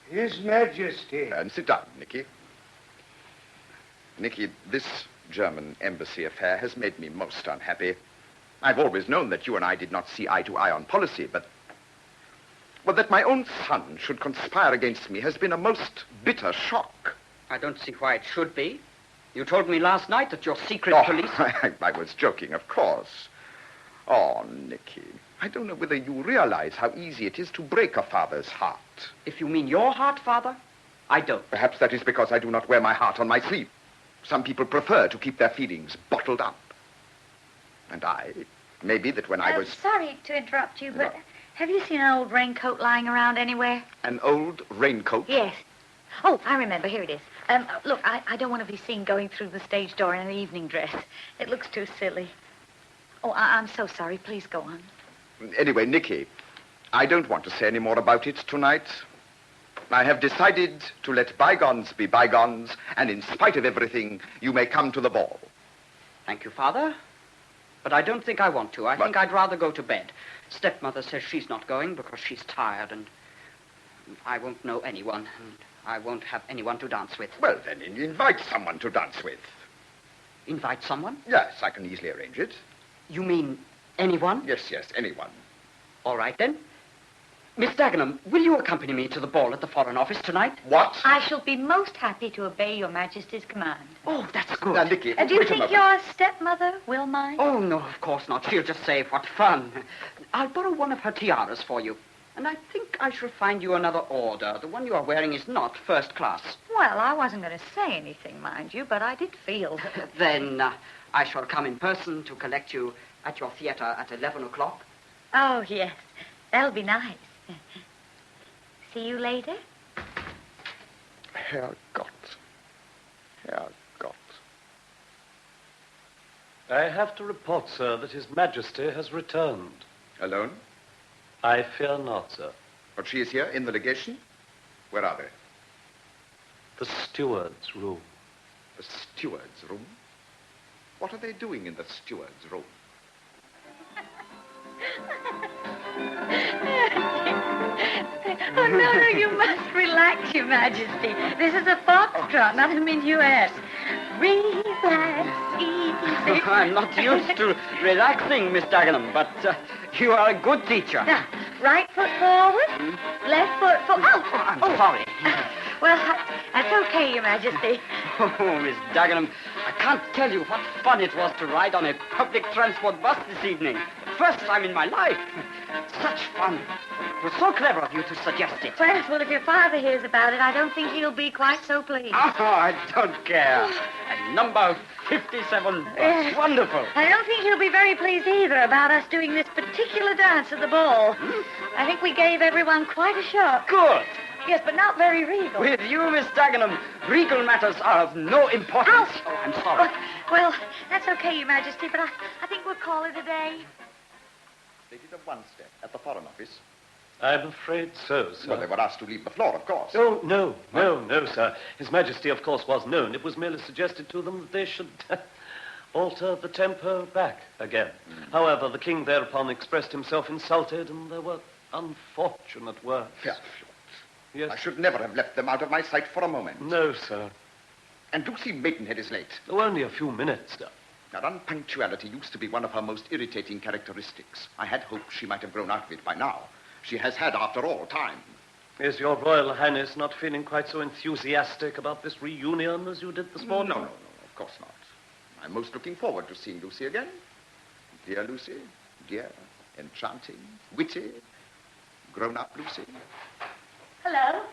His Majesty. And sit down, Nicky. Nicky, this German embassy affair has made me most unhappy. I've always known that you and I did not see eye to eye on policy, but... well, that my own son should conspire against me has been a most bitter shock. I don't see why it should be. You told me last night that your secret police... I was joking, of course. Oh, Nicky, I don't know whether you realize how easy it is to break a father's heart. If you mean your heart, Father, I don't. Perhaps that is because I do not wear my heart on my sleeve. Some people prefer to keep their feelings bottled up. And maybe that when I was... Sorry to interrupt you, but have you seen an old raincoat lying around anywhere? An old raincoat? Yes. Oh, I remember. Here it is. Look, I don't want to be seen going through the stage door in an evening dress. It looks too silly. Oh, I'm so sorry. Please go on. Anyway, Nicky, I don't want to say any more about it tonight. I have decided to let bygones be bygones, and in spite of everything, you may come to the ball. Thank you, Father. But I don't think I want to. I think I'd rather go to bed. Stepmother says she's not going because she's tired, and I won't know anyone, and I won't have anyone to dance with. Well, then invite someone to dance with. Invite someone? Yes, I can easily arrange it. You mean anyone? Yes, anyone. All right, then. Miss Dagenham, will you accompany me to the ball at the Foreign Office tonight? What? I shall be most happy to obey your Majesty's command. Oh, that's good. Now, Nicky, Do you think your stepmother will mind? Oh, no, of course not. She'll just say, what fun. I'll borrow one of her tiaras for you. And I think I shall find you another order. The one you are wearing is not first class. Well, I wasn't going to say anything, mind you, but I did feel. Then I shall come in person to collect you at your theater at 11 o'clock. Oh, yes. That'll be nice. See you later? Herrgott. I have to report, sir, that His Majesty has returned. Alone? I fear not, sir. But she is here in the legation? Where are they? The steward's room. The steward's room? What are they doing in the steward's room? Oh, no, you must relax, Your Majesty. This is a foxtrot, not a minuet. Relax, easy. I'm not used to relaxing, Miss Dagenham, but you are a good teacher. Now, right foot forward, left foot forward. Oh, I'm sorry. Well, that's okay, Your Majesty. Oh, Miss Dagenham, I can't tell you what fun it was to ride on a public transport bus this evening. First time in my life. Such fun. It was so clever of you to suggest it. Well, if your father hears about it, I don't think he'll be quite so pleased. Oh, I don't care. And number 57 bus. Yes. Wonderful. I don't think he'll be very pleased either about us doing this particular dance at the ball. I think we gave everyone quite a shock. Good. Yes, but not very regal. With you, Miss Dagenham, regal matters are of no importance. Ouch. Oh, I'm sorry. Well, that's okay, Your Majesty, but I think we'll call it a day. They did a one-step at the Foreign Office. I'm afraid so, sir. Well, they were asked to leave the floor, of course. Oh, no, sir. His Majesty, of course, was known. It was merely suggested to them that they should alter the tempo back again. However, the king thereupon expressed himself insulted, and there were unfortunate words. Fair. Yes. I should never have left them out of my sight for a moment. No, sir. And Lucy Maidenhead is late. Oh, only a few minutes, sir. Now, unpunctuality used to be one of her most irritating characteristics. I had hoped she might have grown out of it by now. She has had, after all, time. Is your Royal Highness not feeling quite so enthusiastic about this reunion as you did this morning? No, of course not. I'm most looking forward to seeing Lucy again. Dear Lucy, dear, enchanting, witty, grown-up Lucy. Hello.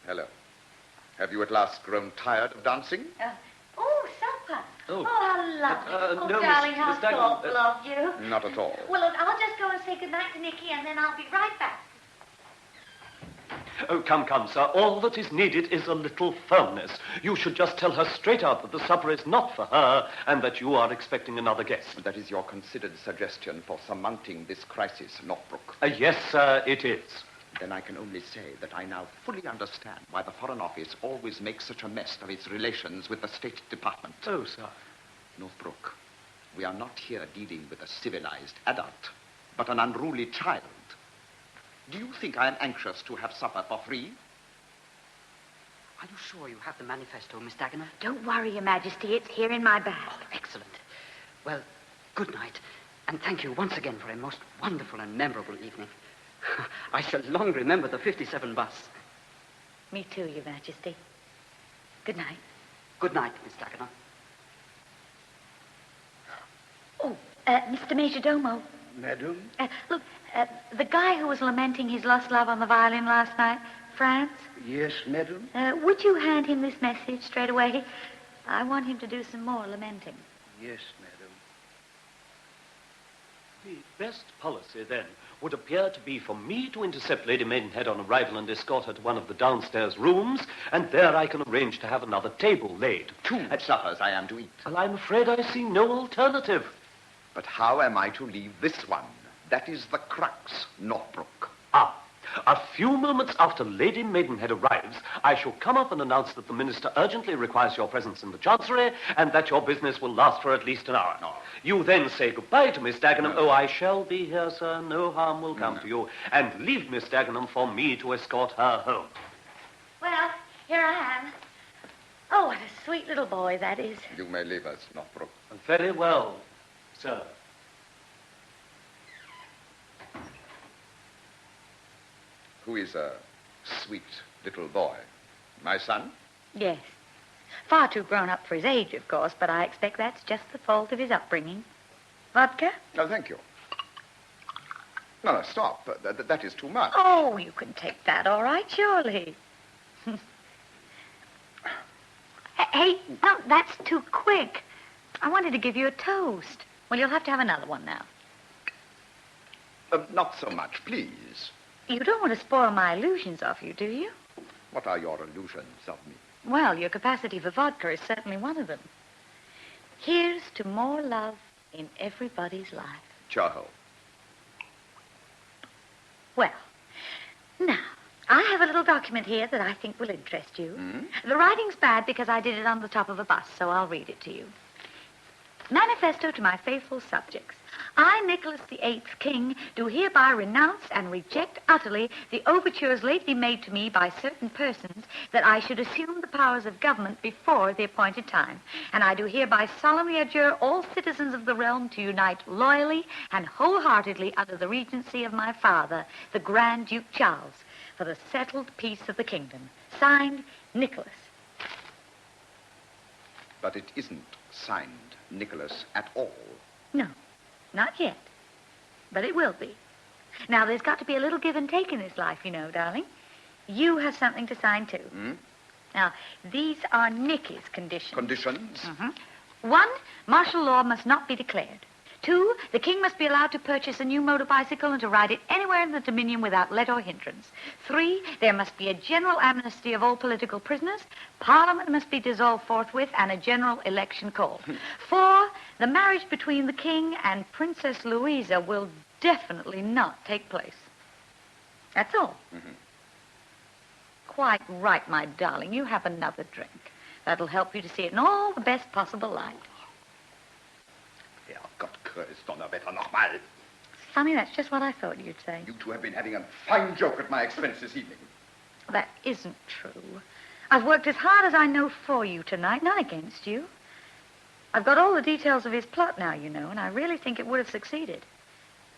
Hello. Have you at last grown tired of dancing? Supper. Oh. How lovely. No, darling, Miss how Daggett, thoughtful of you. Not at all. Well, look, I'll just go and say goodnight to Nicky, and then I'll be right back. Oh, come, sir. All that is needed is a little firmness. You should just tell her straight out that the supper is not for her and that you are expecting another guest. That is your considered suggestion for surmounting this crisis, Northbrook. Yes, sir, it is. Then I can only say that I now fully understand why the Foreign Office always makes such a mess of its relations with the State Department. Oh, sir. Northbrook, we are not here dealing with a civilized adult, but an unruly child. Do you think I am anxious to have supper for free? Are you sure you have the manifesto, Miss Dagenham? Don't worry, Your Majesty. It's here in my bag. Oh, excellent. Well, good night. And thank you once again for a most wonderful and memorable evening. I shall long remember the 57 bus. Me too, Your Majesty. Good night. Good night, Miss Dagenham. Oh, Mr. Majordomo. Madam? Look, the guy who was lamenting his lost love on the violin last night, Franz. Yes, madam? Would you hand him this message straight away? I want him to do some more lamenting. Yes, madam. The best policy, then, would appear to be for me to intercept Lady Maidenhead on arrival and escort her to one of the downstairs rooms, and there I can arrange to have another table laid. 2 suppers I am to eat. Well, I'm afraid I see no alternative. But how am I to leave this one? That is the crux, Northbrook. A few moments after Lady Maidenhead arrives, I shall come up and announce that the minister urgently requires your presence in the chancery and that your business will last for at least an hour. No. You then say goodbye to Miss Dagenham. No. Oh, I shall be here, sir. No harm will come to you. And leave Miss Dagenham for me to escort her home. Well, here I am. Oh, what a sweet little boy that is. You may leave us, Northbrook. Very well, sir. Who is a sweet little boy? My son? Yes. Far too grown up for his age, of course, but I expect that's just the fault of his upbringing. Vodka? No, thank you. No, stop. That is too much. Oh, you can take that all right, surely. Hey, no, that's too quick. I wanted to give you a toast. Well, you'll have to have another one now. Not so much, please. You don't want to spoil my illusions of you, do you? What are your illusions of me? Well, your capacity for vodka is certainly one of them. Here's to more love in everybody's life. Choho. Well, now, I have a little document here that I think will interest you. The writing's bad because I did it on the top of a bus, so I'll read it to you. Manifesto to my faithful subjects. I, Nicholas VIII, King, do hereby renounce and reject utterly the overtures lately made to me by certain persons that I should assume the powers of government before the appointed time. And I do hereby solemnly adjure all citizens of the realm to unite loyally and wholeheartedly under the regency of my father, the Grand Duke Charles, for the settled peace of the kingdom. Signed, Nicholas. But it isn't signed Nicholas at all. No. Not yet. But it will be. Now, there's got to be a little give and take in this life, you know, darling. You have something to sign, too. Now, these are Nicky's conditions. Conditions? 1, martial law must not be declared. 2, the king must be allowed to purchase a new motor bicycle and to ride it anywhere in the Dominion without let or hindrance. 3, there must be a general amnesty of all political prisoners. Parliament must be dissolved forthwith and a general election called. 4, the marriage between the king and Princess Louisa will definitely not take place. That's all. Mm-hmm. Quite right, my darling. You have another drink. That'll help you to see it in all the best possible light. Herrgott, ist Donnerwetter nochmal. Sonny, that's just what I thought you'd say. You two have been having a fine joke at my expense this evening. That isn't true. I've worked as hard as I know for you tonight, not against you. I've got all the details of his plot now, you know, and I really think it would have succeeded.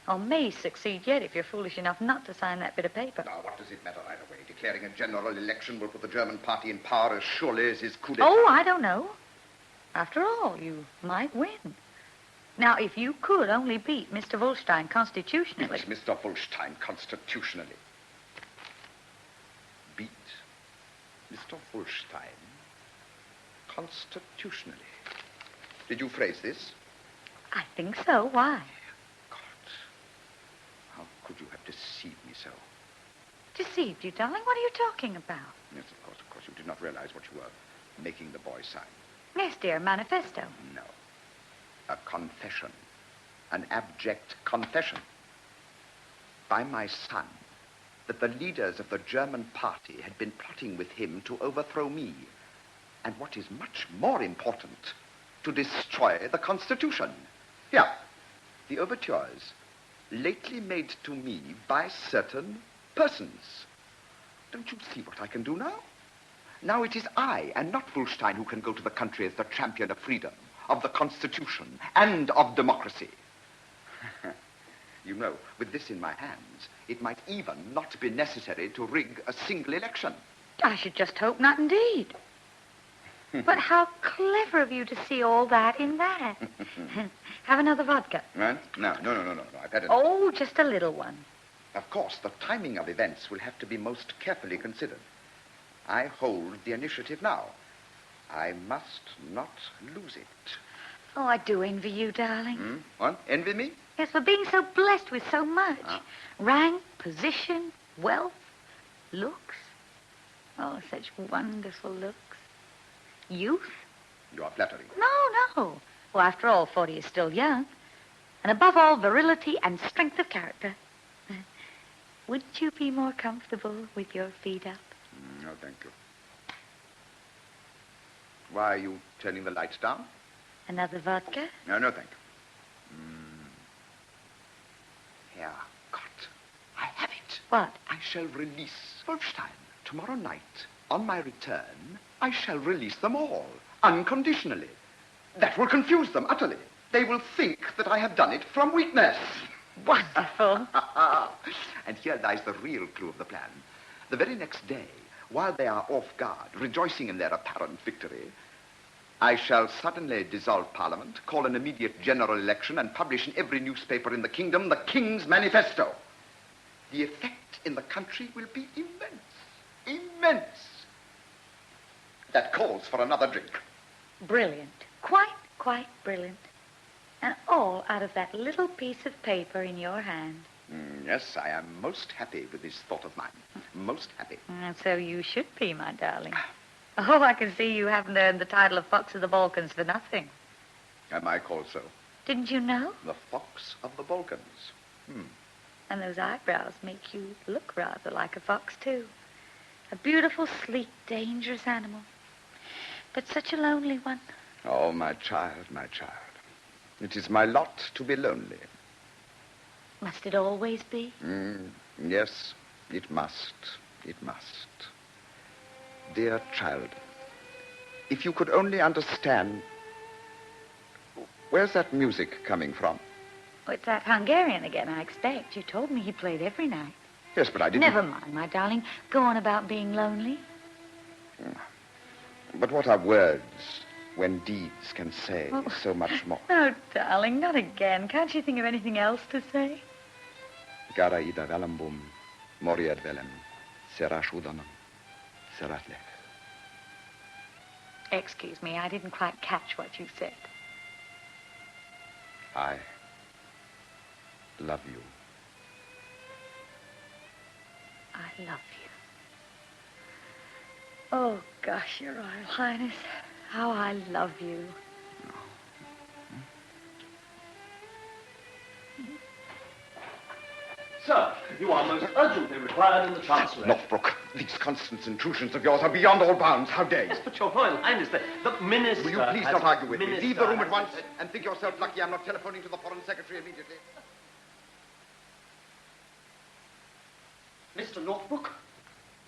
Or may succeed yet if you're foolish enough not to sign that bit of paper. Now, what does it matter either way? Declaring a general election will put the German party in power as surely as his coup d'etat. Oh, I don't know. After all, you might win. Now, if you could only beat Mr. Wolstein constitutionally... Beat Mr. Wolstein constitutionally. Beat Mr. Wolstein constitutionally. Did you phrase this? I think so. Why? God, how could you have deceived me so? Deceived you, darling? What are you talking about? Yes, of course. You did not realize what you were making the boy sign. Yes, dear, manifesto. No. A confession. An abject confession. By my son, that the leaders of the German party had been plotting with him to overthrow me. And what is much more important, to destroy the Constitution. Here, the overtures lately made to me by certain persons. Don't you see what I can do now? Now it is I, and not Wolstein, who can go to the country as the champion of freedom, of the Constitution, and of democracy. You know, with this in my hands, it might even not be necessary to rig a single election. I should just hope not, indeed. But how clever of you to see all that in that. Have another vodka. Right? No. I've had it. Oh, just a little one. Of course, the timing of events will have to be most carefully considered. I hold the initiative now. I must not lose it. Oh, I do envy you, darling. What? Envy me? Yes, for being so blessed with so much. Rank, position, wealth, looks. Oh, such wonderful looks. Youth? You are flattering. No. Well, after all, 40 is still young. And above all, virility and strength of character. Wouldn't you be more comfortable with your feet up? No, thank you. Why are you turning the lights down? Another vodka? No, thank you. Here, God, I have it. What? I shall release Wolfstein tomorrow night. On my return, I shall release them all, unconditionally. That will confuse them utterly. They will think that I have done it from weakness. Wonderful. And here lies the real clue of the plan. The very next day, while they are off guard, rejoicing in their apparent victory, I shall suddenly dissolve Parliament, call an immediate general election, and publish in every newspaper in the kingdom the King's Manifesto. The effect in the country will be immense. Immense. That calls for another drink. Brilliant. Quite brilliant. And all out of that little piece of paper in your hand. Yes, I am most happy with this thought of mine. Most happy. And so you should be, my darling. Oh, I can see you haven't earned the title of Fox of the Balkans for nothing. Am I called so? Didn't you know? The Fox of the Balkans. And those eyebrows make you look rather like a fox, too. A beautiful, sleek, dangerous animal. But such a lonely one. Oh, my child, my child. It is my lot to be lonely. Must it always be? Yes, it must. It must. Dear child, if you could only understand... Where's that music coming from? Oh, it's that Hungarian again, I expect. You told me he played every night. Yes, but I didn't... Never mind, my darling. Go on about being lonely. But what are words when deeds can say so much more? Oh, darling, not again. Can't you think of anything else to say? Gara ida velembum, moriad velem, serash udanam, seratlech. Excuse me, I didn't quite catch what you said. I love you. I love you. Oh, gosh, Your Royal Highness, how I love you. Sir, You are most urgently required in the Chancellery. Northbrook, these constant intrusions of yours are beyond all bounds. How dare you? Yes, but Your Royal Highness, the minister... Will you please not argue with me? Leave the room at once and think yourself lucky I'm not telephoning to the Foreign Secretary immediately. Mr. Northbrook?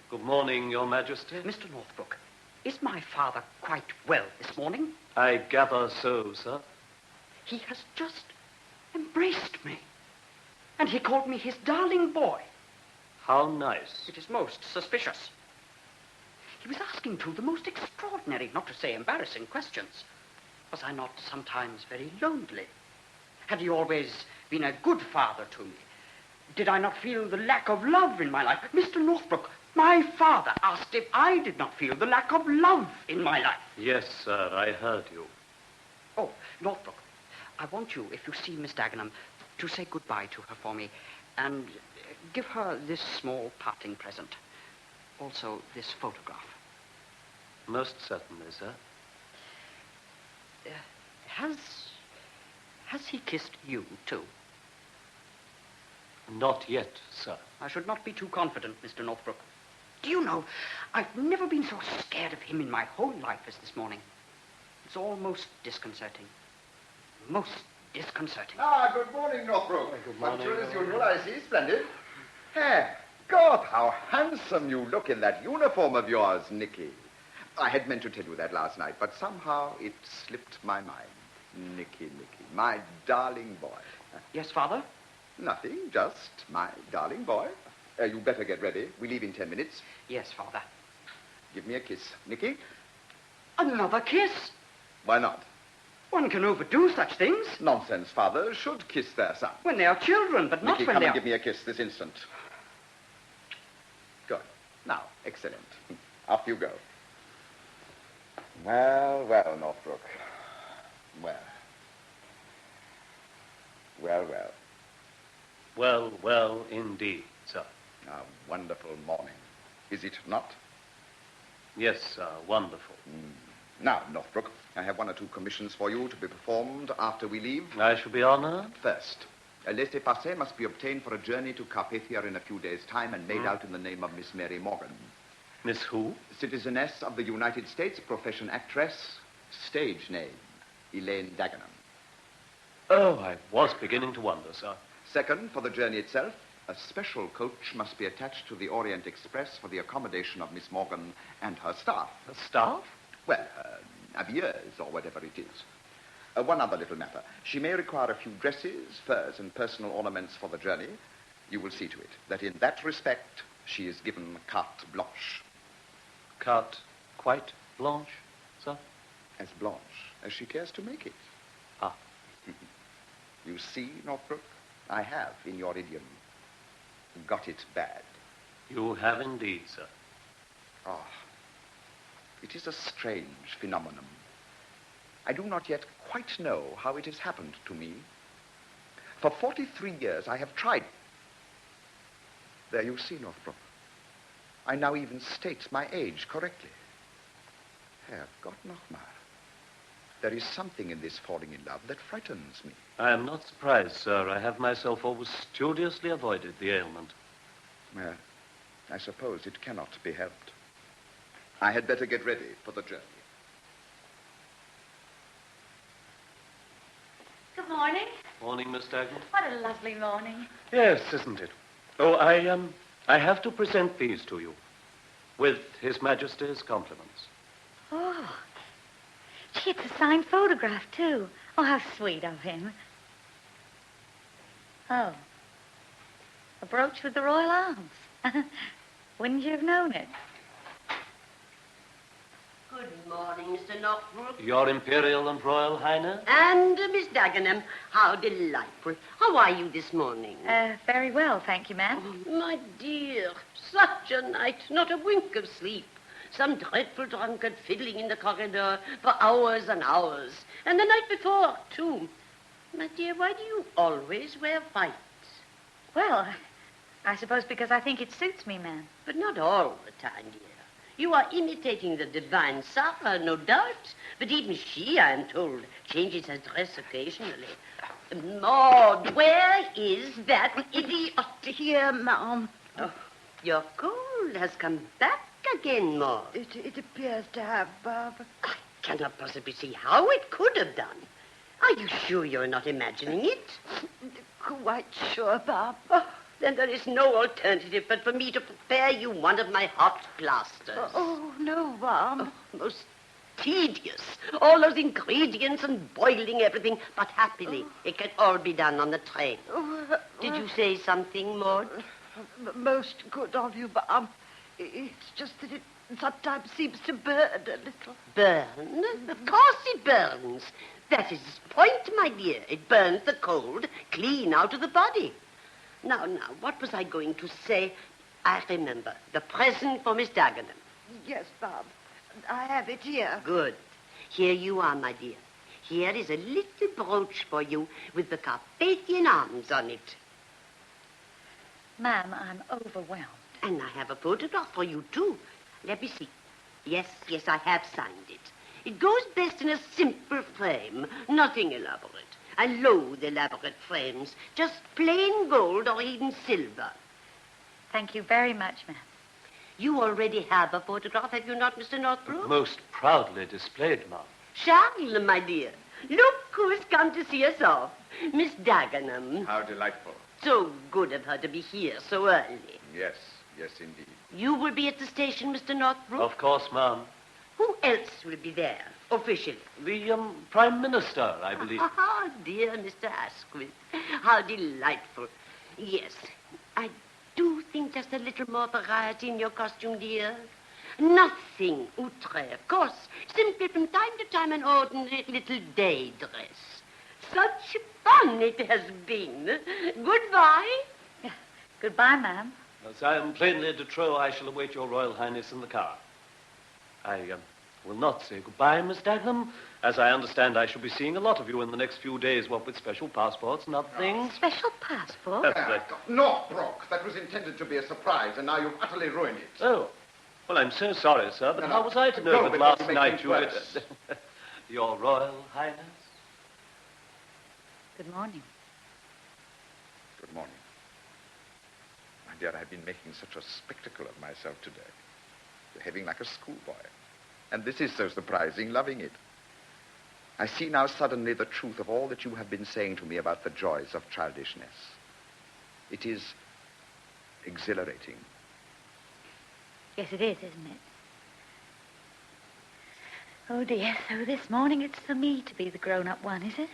Good morning, Your Majesty. Mr. Northbrook, is my father quite well this morning? I gather so, sir. He has just embraced me. And he called me his darling boy. How nice. It is most suspicious. He was asking, too, the most extraordinary, not to say embarrassing questions. Was I not sometimes very lonely? Had he always been a good father to me? Did I not feel the lack of love in my life? Mr. Northbrook, my father asked if I did not feel the lack of love in my life. Yes, sir, I heard you. Oh, Northbrook, I want you, if you see Miss Dagenham, to say goodbye to her for me and give her this small parting present. Also, this photograph. Most certainly, sir. Has he kissed you, too? Not yet, sir. I should not be too confident, Mr. Northbrook. Do you know, I've never been so scared of him in my whole life as this morning. It's almost disconcerting. Most disconcerting. Ah, good morning, Northbrook. Good morning. Punctual as usual, I see. Splendid. God, how handsome you look in that uniform of yours, Nicky. I had meant to tell you that last night, but somehow it slipped my mind. Nicky, my darling boy. Yes, Father? Nothing, just my darling boy. You better get ready. We leave in 10 minutes. Yes, Father. Give me a kiss, Nicky. Another kiss? Why not? One can overdo such things. Nonsense, fathers should kiss their son. When they are children, but not Nicky, when come they and are... give me a kiss this instant. Good. Now, excellent. Off you go. Well, Northbrook. Well, indeed, sir. A wonderful morning, is it not? Yes, sir, wonderful. Now, Northbrook, I have 1 or 2 commissions for you to be performed after we leave. I shall be honored. First, a laissez-passer must be obtained for a journey to Carpathia in a few days' time and made out in the name of Miss Mary Morgan. Miss who? Citizeness of the United States, profession actress, stage name, Elaine Dagenham. Oh, I was beginning to wonder, sir. Second, for the journey itself, a special coach must be attached to the Orient Express for the accommodation of Miss Morgan and her staff. A staff? Well, habilleurs, or whatever it is. One other little matter. She may require a few dresses, furs, and personal ornaments for the journey. You will see to it that in that respect, she is given carte blanche. Carte quite blanche, sir? As blanche as she cares to make it. Ah. You see, Northbrook, I have, in your idiom, got it bad. You have indeed, sir. Ah. It is a strange phenomenon. I do not yet quite know how it has happened to me. For 43 years, I have tried. There you see, Northbrook. I now even state my age correctly. Herr Gott nochmal. There is something in this falling in love that frightens me. I am not surprised, sir. I have myself always studiously avoided the ailment. Well, I suppose it cannot be helped. I had better get ready for the journey. Good morning. Morning, Miss Dagenham. What a lovely morning. Yes, isn't it? Oh, I have to present these to you. With His Majesty's compliments. Oh. Gee, it's a signed photograph, too. Oh, how sweet of him. Oh. A brooch with the royal arms. Wouldn't you have known it? Good morning, Mr. Northbrook. Your Imperial and Royal Highness? And Miss Dagenham, how delightful. How are you this morning? Very well, thank you, ma'am. Oh, my dear, such a night, not a wink of sleep. Some dreadful drunkard fiddling in the corridor for hours and hours. And the night before, too. My dear, why do you always wear white? Well, I suppose because I think it suits me, ma'am. But not all the time, dear. You are imitating the divine Sarah, no doubt. But even she, I am told, changes her dress occasionally. Maud, where is that idiot? Here, Ma'am. Oh, your cold has come back again, Maud. It appears to have, Bob. I cannot possibly see how it could have done. Are you sure you're not imagining it? Quite sure, Bob. Oh, then there is no alternative but for me to prepare you one of my hot plasters. Oh, no, Bob. Oh, most tedious. All those ingredients and boiling everything. But happily, it can all be done on the train. Did you say something, Maud? Most good of you, Bob. It's just that it sometimes seems to burn a little. Burn? Of course it burns. That is its point, my dear. It burns the cold clean out of the body. Now, what was I going to say? I remember. The present for Miss Dagenham. Yes, Bob. I have it here. Good. Here you are, my dear. Here is a little brooch for you with the Carpathian arms on it. Ma'am, I'm overwhelmed. And I have a photograph for you, too. Let me see. Yes, I have signed it. It goes best in a simple frame, nothing elaborate. I loathe elaborate frames, just plain gold or even silver. Thank you very much, ma'am. You already have a photograph, have you not, Mr. Northbrook? Most proudly displayed, ma'am. Charles, my dear. Look who has come to see us off. Miss Dagenham. How delightful. So good of her to be here so early. Yes, indeed. You will be at the station, Mr. Northbrook? Of course, ma'am. Who else will be there, officially? The Prime Minister, I believe. Ah, dear Mr. Asquith. How delightful. Yes, I do think just a little more variety in your costume, dear. Nothing outre, of course. Simply from time to time an ordinary little day dress. Such fun it has been. Goodbye. Goodbye, ma'am. As I am plainly de trop, I shall await your Royal Highness in the car. I will not say goodbye, Miss Dagenham. As I understand, I shall be seeing a lot of you in the next few days, what with special passports and other things. Special passport? That's right. Northbrook, that was intended to be a surprise, and now you've utterly ruined it. Oh. Well, I'm so sorry, sir, but how was I to know Go, that but last you make night things you... worse. Your Royal Highness? Good morning. Good morning. My dear, I've been making such a spectacle of myself today. Behaving like a schoolboy. And this is so surprising, loving it. I see now suddenly the truth of all that you have been saying to me about the joys of childishness. It is exhilarating. Yes, it is, isn't it? Oh, dear. So this morning it's for me to be the grown-up one, is it?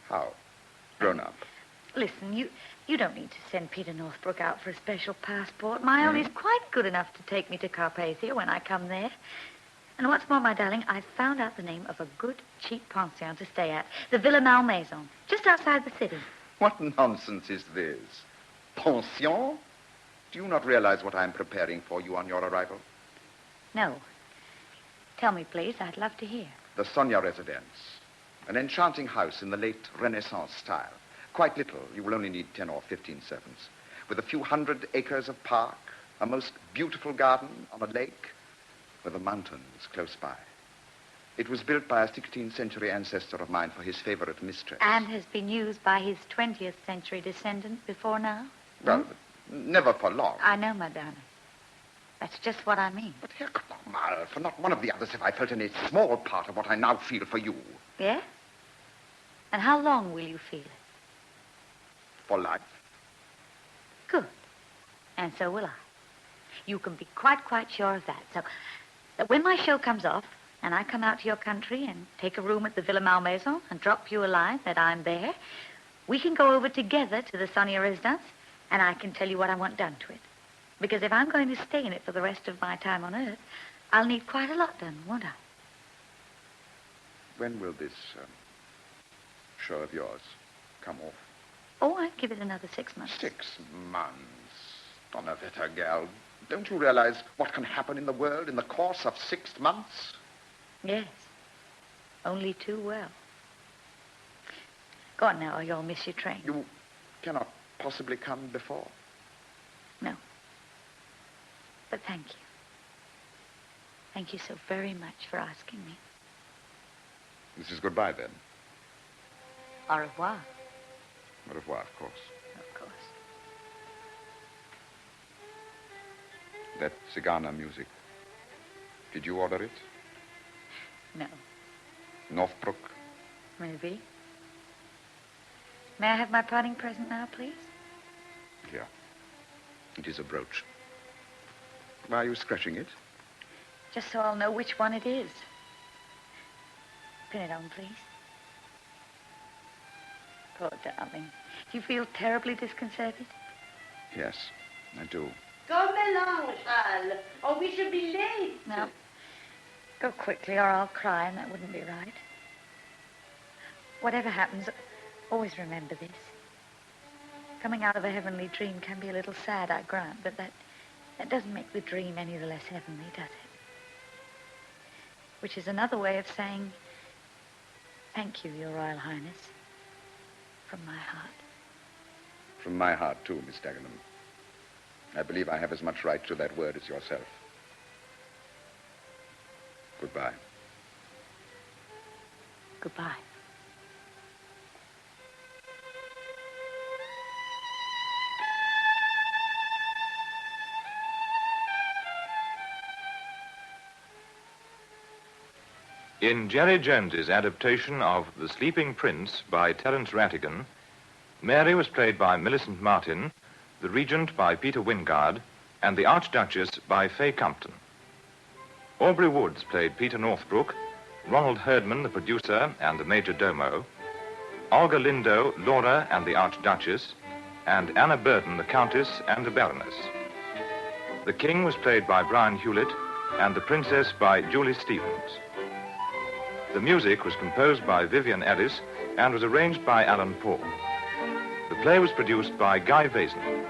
How? Grown up? Listen, you don't need to send Peter Northbrook out for a special passport. My own is quite good enough to take me to Carpathia when I come there. And what's more, my darling, I've found out the name of a good, cheap pension to stay at. The Villa Malmaison, just outside the city. What nonsense is this? Pension? Do you not realize what I'm preparing for you on your arrival? No. Tell me, please. I'd love to hear. The Sonia residence. An enchanting house in the late Renaissance style. Quite little. You will only need 10 or 15 servants. With a few hundred acres of park, a most beautiful garden on a lake, with the mountains close by. It was built by a 16th century ancestor of mine for his favorite mistress. And has been used by his 20th century descendant before now? Well, never for long. I know, my darling. That's just what I mean. But here, come on, Mal. For not one of the others have I felt any small part of what I now feel for you. Yeah? And how long will you feel it? For life. Good. And so will I. You can be quite sure of that. So that when my show comes off and I come out to your country and take a room at the Villa Malmaison and drop you a line that I'm there, we can go over together to the Sonia residence and I can tell you what I want done to it. Because if I'm going to stay in it for the rest of my time on Earth, I'll need quite a lot done, won't I? When will this show of yours come off? Oh, I'd give it another 6 months. 6 months. Donnerwetter, girl. Don't you realize what can happen in the world in the course of 6 months? Yes. Only too well. Go on now, or you'll miss your train. You cannot possibly come before. No. But thank you. Thank you so very much for asking me. This is goodbye, then. Au revoir. Au revoir, of course. Of course. That Zigana music. Did you order it? No. Northbrook? Maybe. May I have my parting present now, please? Here. It is a brooch. Why are you scratching it? Just so I'll know which one it is. Pin it on, please. Poor darling. Do you feel terribly disconcerted? Yes, I do. Come along, Charles, or we shall be late. No. Go quickly, or I'll cry, and that wouldn't be right. Whatever happens, always remember this. Coming out of a heavenly dream can be a little sad, I grant, but that doesn't make the dream any the less heavenly, does it? Which is another way of saying, thank you, Your Royal Highness, from my heart. From my heart, too, Miss Dagenham. I believe I have as much right to that word as yourself. Goodbye. Goodbye. In Jerry Jones's adaptation of The Sleeping Prince by Terence Rattigan, Mary was played by Millicent Martin, the Regent by Peter Wyngarde, and the Archduchess by Fay Compton. Aubrey Woods played Peter Northbrook, Ronald Herdman, the producer and the major domo, Olga Lindo, Laura and the Archduchess, and Anna Burton, the Countess and the Baroness. The King was played by Brian Hewlett, and the Princess by Julie Stevens. The music was composed by Vivien Leigh and was arranged by Alan Paul. The play was produced by Guy Vaison.